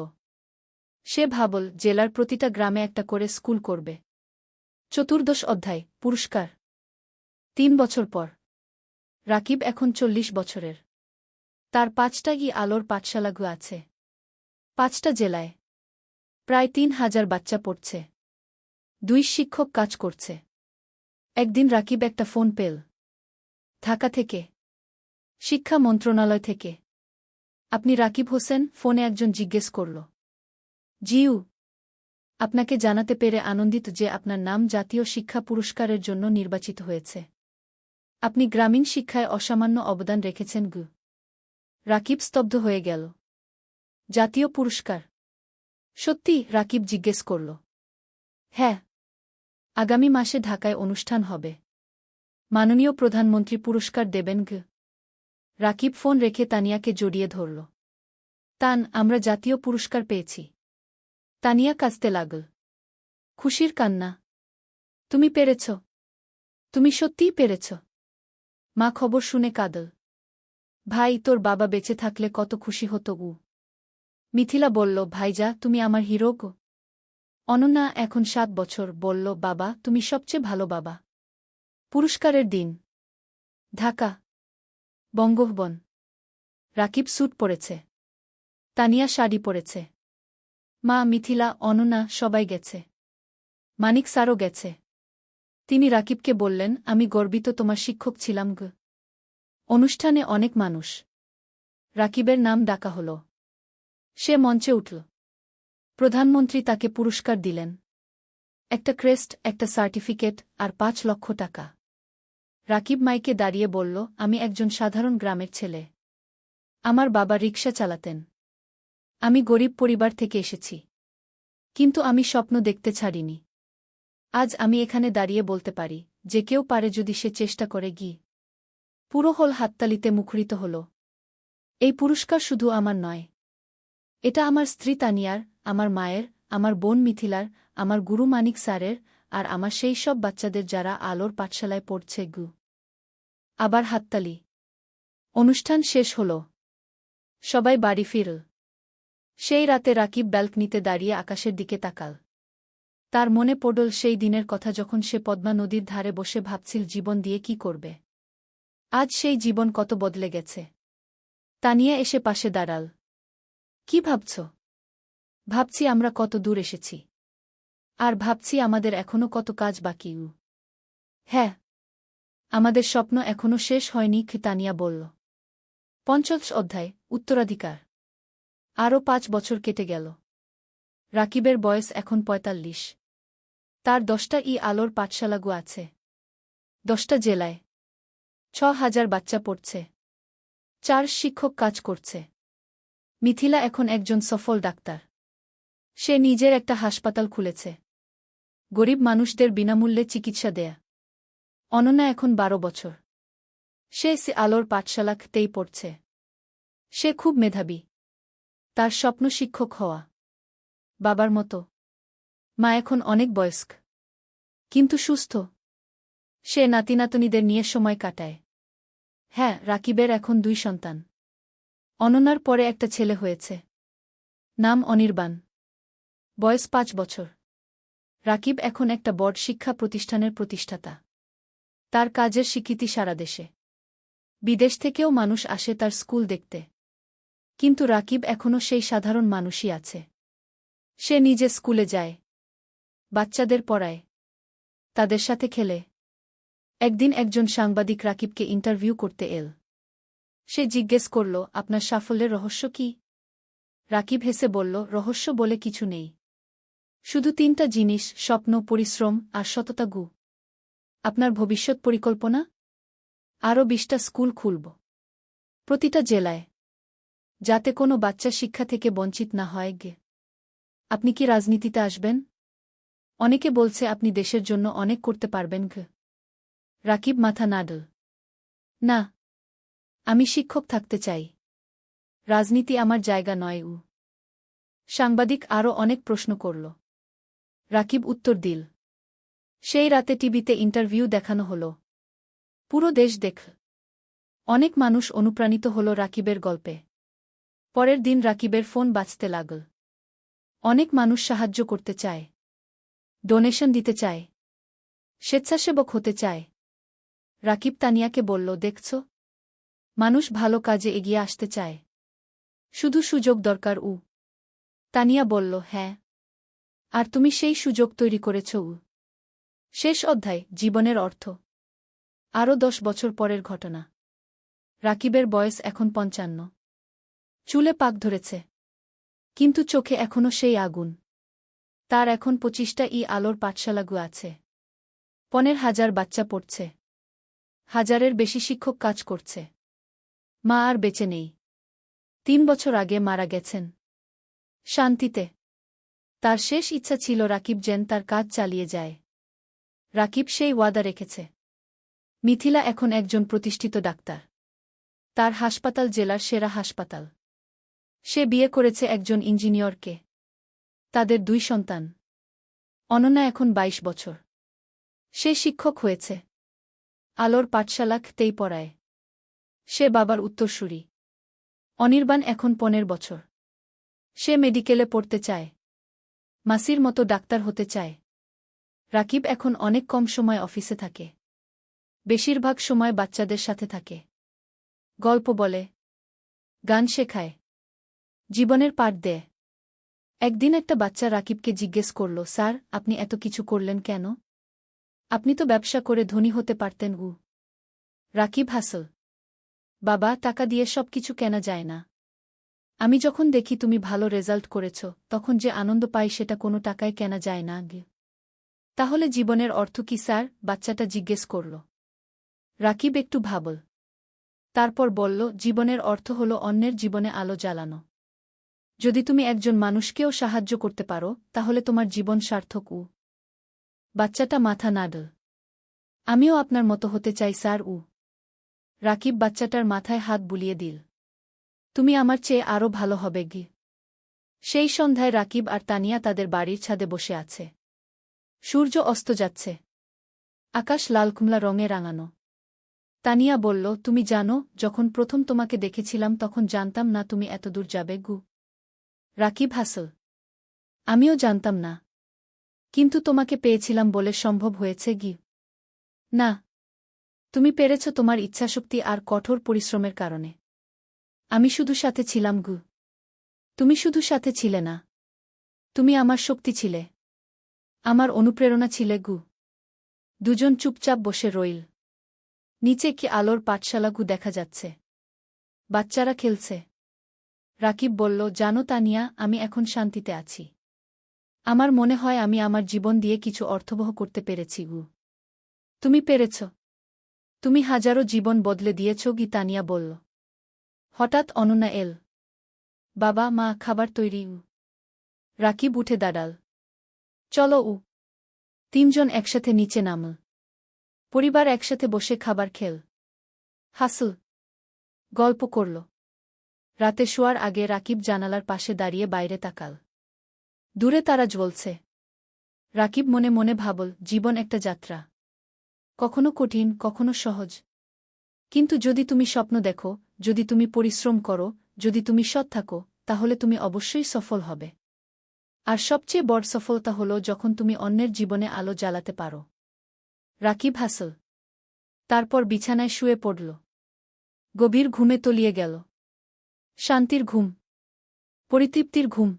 সে ভাবল জেলার প্রতিটা গ্রামে একটা করে স্কুল করবে। চতুর্দশ অধ্যায় পুরস্কার। 3 বছর পর রাকিব এখন 40 বছরের। তার 5টা আলোর পাঠশালাগু আছে, 5টা জেলায়। প্রায় 3000 বাচ্চা পড়ছে। 2 শিক্ষক কাজ করছে। একদিন রাকিব একটা ফোন পেল, ঢাকা থেকে, শিক্ষা মন্ত্রণালয় থেকে। আপনি রাকিব হোসেন? ফোনে একজন জিজ্ঞেস করল। জিউ, আপনাকে জানাতে পেরে আনন্দিত যে আপনার নাম জাতীয় শিক্ষা পুরস্কারের জন্য নির্বাচিত হয়েছে। আপনি গ্রামীণ শিক্ষায় অসামান্য অবদান রেখেছেন। রাকিব স্তব্ধ হয়ে গেল। জাতীয় পুরস্কার? সত্যি? রাকিব জিজ্ঞেস করল। হ্যাঁ, আগামী মাসে ঢাকায় অনুষ্ঠান হবে, মাননীয় প্রধানমন্ত্রী পুরস্কার দেবেন। রাকিব ফোন রেখে তানিয়াকে জড়িয়ে ধরল। তান, আমরা জাতীয় পুরস্কার পেয়েছি। তানিয়া কাঁদতে লাগল। খুশির কান্না। তুমি পেরেছ, তুমি সত্যিই পেরেছ। মা খবর শুনে কাঁদল। ভাই, তোর বাবা বেঁচে থাকলে কত খুশি হতো। মিথিলা বলল, ভাইজা, তুমি আমার হিরো গো। অনন্যা এখন ৭ বছর বলল, বাবা তুমি সবচেয়ে ভালো বাবা। পুরস্কারের দিন। ঢাকা বঙ্গভবন। রাকিব স্যুট পরেছে। তানিয়া শাড়ি পরেছে। মা, মিথিলা, অনন্যা সবাই গেছে। মানিক স্যারও গেছে। তিনি রাকিবকে বললেন, আমি গর্বিত তোমার শিক্ষক ছিলাম গ। অনুষ্ঠানে অনেক মানুষ। রাকিবের নাম ডাকা হল। সে মঞ্চে উঠল। প্রধানমন্ত্রী তাকে পুরস্কার দিলেন। একটা ক্রেস্ট, একটা সার্টিফিকেট আর ৫ লক্ষ টাকা। রাকিব মাইকে দাঁড়িয়ে বলল, আমি একজন সাধারণ গ্রামের ছেলে। আমার বাবা রিকশা চালাতেন। আমি গরিব পরিবার থেকে এসেছি। কিন্তু আমি স্বপ্ন দেখতে ছাড়িনি। আজ আমি এখানে দাঁড়িয়ে বলতে পারি, যে কেউ পারে যদি সে চেষ্টা করে। পুরো হল হাততালিতে মুখরিত হল। এই পুরস্কার শুধু আমার নয়। এটা আমার স্ত্রী তানিয়ার, আমার মায়ের, আমার বোন মিথিলার, আমার গুরু মানিক স্যারের, আর আমার সেই সব বাচ্চাদের যারা আলোর পাঠশালায় পড়ছে। আবার হাততালি। অনুষ্ঠান শেষ হল। সবাই বাড়ি ফিরল। সেই রাতে রাকিব ব্যালকনিতে দাঁড়িয়ে আকাশের দিকে তাকাল। তার মনে পড়ল সেই দিনের কথা যখন সে পদ্মা নদীর ধারে বসে ভাবছিল জীবন দিয়ে কি করবে। আজ সেই জীবন কত বদলে গেছে। তানিয়া এসে পাশে দাঁড়াল। কি ভাবছ? ভাবছি আমরা কত দূর এসেছি। আর ভাবছি আমাদের এখনো কত কাজ বাকি। হ্যাঁ, আমাদের স্বপ্ন এখনো শেষ হয়নি, তানিয়া বলল। ৫০ অধ্যায়, উত্তরাধিকার। আরও ৫ বছর কেটে গেল। রাকিবের বয়স এখন ৪৫। তার ১০টা আলোর পাঠশালাগু আছে। ১০টা জেলায়। ৬,০০০ বাচ্চা পড়ছে। ৪ শিক্ষক কাজ করছে। মিথিলা এখন একজন সফল ডাক্তার। সে নিজের একটা হাসপাতাল খুলেছে। গরিব মানুষদের বিনামূল্যে চিকিৎসা দেয়া। অনন্যা এখন ১২ বছর। সে আলোর পাঠশালাতেই পড়ছে। সে খুব মেধাবী। তার স্বপ্ন শিক্ষক হওয়া। বাবার মতো। মা এখন অনেক বয়স্ক, কিন্তু সুস্থ। সে নাতিনাতনীদের নিয়ে সময় কাটায়। হ্যাঁ, রাকিবের এখন ২ সন্তান। অনন্যার পরে একটা ছেলে হয়েছে। নাম অনির্বাণ। বয়স ৫ বছর। রাকিব এখন একটা বড় শিক্ষা প্রতিষ্ঠানের প্রতিষ্ঠাতা। তার কাজের স্বীকৃতি সারা দেশে। বিদেশ থেকেও মানুষ আসে তার স্কুল দেখতে। কিন্তু রাকিব এখনও সেই সাধারণ মানুষই আছে। সে নিজে স্কুলে যায়। বাচ্চাদের পড়ায়। তাদের সাথে খেলে। একদিন একজন সাংবাদিক রাকিবকে ইন্টারভিউ করতে এল। সে জিজ্ঞেস করল, আপনার সাফল্যের রহস্য কি? রাকিব হেসে বলল, রহস্য বলে কিছু নেই। শুধু ৩টা জিনিস, স্বপ্ন, পরিশ্রম আর সততা। আপনার ভবিষ্যৎ পরিকল্পনা? আরও ২০টা স্কুল খুলব। প্রতিটা জেলায়। যাতে কোনো বাচ্চা শিক্ষা থেকে বঞ্চিত না হয়। আপনি কি রাজনীতিতে আসবেন? অনেকে বলছে আপনি দেশের জন্য অনেক করতে পারবেন। রাকিব মাথা নাড়ল। না, আমি শিক্ষক থাকতে চাই। রাজনীতি আমার জায়গা নয়। সাংবাদিক আরও অনেক প্রশ্ন করল। রাকিব উত্তর দিল। সেই রাতে টিভিতে ইন্টারভিউ দেখানো হল। পুরো দেশ দেখল। অনেক মানুষ অনুপ্রাণিত হল রাকিবের গল্পে। পরের দিন রাকিবের ফোন বাজতে লাগল। অনেক মানুষ সাহায্য করতে চায়। ডোনেশন দিতে চায়। স্বেচ্ছাসেবক হতে চায়। রাকিব তানিয়াকে বলল, দেখছ, মানুষ ভালো কাজে এগিয়ে আসতে চায়। শুধু সুযোগ দরকার। তানিয়া বলল, হ্যাঁ। আর তুমি সেই সুযোগ তৈরি করেছ। শেষ অধ্যায়, জীবনের অর্থ। আরও ১০ বছর পরের ঘটনা। রাকিবের বয়স এখন ৫৫। চুলে পাক ধরেছে। কিন্তু চোখে এখনও সেই আগুন। তার এখন ২৫টা আলোর পাঠশালাগু আছে। ১৫,০০০ বাচ্চা পড়ছে। ১,০০০-এর বেশি শিক্ষক কাজ করছে। মা আর বেঁচে নেই। ৩ বছর আগে মারা গেছেন। শান্তিতে। তার শেষ ইচ্ছা ছিল রাকিব যেন তার কাজ চালিয়ে যায়। রাকিব সেই ওয়াদা রেখেছে। মিথিলা এখন একজন প্রতিষ্ঠিত ডাক্তার। তার হাসপাতাল জেলার সেরা হাসপাতাল। সে বিয়ে করেছে একজন ইঞ্জিনিয়রকে। তাদের ২ সন্তান। অনন্যা এখন ২২ বছর। সে শিক্ষক হয়েছে। আলোর পাঠশালাতেই পড়ায়। সে বাবার উত্তরসূরি। অনির্বাণ এখন ১৫ বছর। সে মেডিকেলে পড়তে চায়। মাসির মতো ডাক্তার হতে চায়। রাকিব এখন অনেক কম সময় অফিসে থাকে। বেশিরভাগ সময় বাচ্চাদের সাথে থাকে। গল্প বলে, গান শেখায়, জীবনের পাঠ দেয়। একদিন একটা বাচ্চা রাকিবকে জিজ্ঞেস করল, স্যার, আপনি এত কিছু করলেন কেন? আপনি তো ব্যবসা করে ধনী হতে পারতেন। রাকিব হাসল, বাবা, টাকা দিয়ে সব কিছু কেনা যায় না। আমি যখন দেখি তুমি ভালো রেজাল্ট করেছ, তখন যে আনন্দ পাই সেটা কোনো টাকায় কেনা যায় না। তাহলে জীবনের অর্থ কি স্যার? বাচ্চাটা জিজ্ঞেস করল। রাকিব একটু ভাবল। তারপর বলল, জীবনের অর্থ হল অন্যের জীবনে আলো জ্বালানো। যদি তুমি একজন মানুষকেও সাহায্য করতে পারো, তাহলে তোমার জীবন সার্থক। বাচ্চাটা মাথা নাড়ল। আমিও আপনার মতো হতে চাই স্যার। রাকিব বাচ্চাটার মাথায় হাত বুলিয়ে দিল। তুমি আমার চেয়ে আরও ভালো হবে। সেই সন্ধ্যায় রাকিব আর তানিয়া তাদের বাড়ির ছাদে বসে আছে। সূর্য অস্ত যাচ্ছে। আকাশ লাল কুমলা রঙে রাঙানো। তানিয়া বলল, তুমি জানো, যখন প্রথম তোমাকে দেখেছিলাম তখন জানতাম না তুমি এত দূর যাবে। রাকিব হাসল। আমিও জানতাম না। কিন্তু তোমাকে পেয়েছিলাম বলে সম্ভব হয়েছে। না, তুমি পেরেছ তোমার ইচ্ছাশক্তি আর কঠোর পরিশ্রমের কারণে। আমি শুধু সাথে ছিলাম। তুমি শুধু সাথে ছিলে না, তুমি আমার শক্তি ছিলে, আমার অনুপ্রেরণা ছিলে। দুজন চুপচাপ বসে রইল। নিচে কি আলোর পাঠশালা দেখা যাচ্ছে। বাচ্চারা খেলছে। রাকিব বলল, জানো তানিয়া, আমি এখন শান্তিতে আছি। আমার মনে হয় আমি আমার জীবন দিয়ে কিছু অর্থবহ করতে পেরেছি। তুমি পেরেছ। তুমি হাজারো জীবন বদলে দিয়েছ। তানিয়া বলল। হঠাৎ অনন্যা এল। বাবা, মা, খাবার তৈরি। রাকিব উঠে দাঁড়াল। চলো। তিনজন একসাথে নিচে নামল। পরিবার একসাথে বসে খাবার খেল, হাসল, গল্প করল। রাতে শোয়ার আগে রাকিব জানালার পাশে দাঁড়িয়ে বাইরে তাকাল। দূরে তারা জ্বলছে। রাকিব মনে মনে ভাবল, জীবন একটা যাত্রা, কখনো কঠিন, কখনো সহজ। কিন্তু যদি তুমি স্বপ্ন দেখো, যদি তুমি পরিশ্রম করো, যদি তুমি সৎ থাকো, তাহলে তুমি অবশ্যই সফল হবে। আর সবচেয়ে বড় সফলতা হলো যখন তুমি অন্যের জীবনে আলো জ্বালাতে পারো। রাকিব হাসল। তারপর বিছানায় শুয়ে পড়ল। গভীর ঘুমে তলিয়ে গেল। শান্তির ঘুম, পরিতৃপ্তির ঘুম।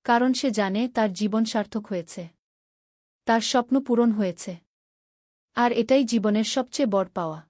কারণ সে জানে তার জীবন সার্থক হয়েছে, তার স্বপ্ন পূরণ হয়েছে। আর এটাই জীবনের সবচেয়ে বড় পাওয়া।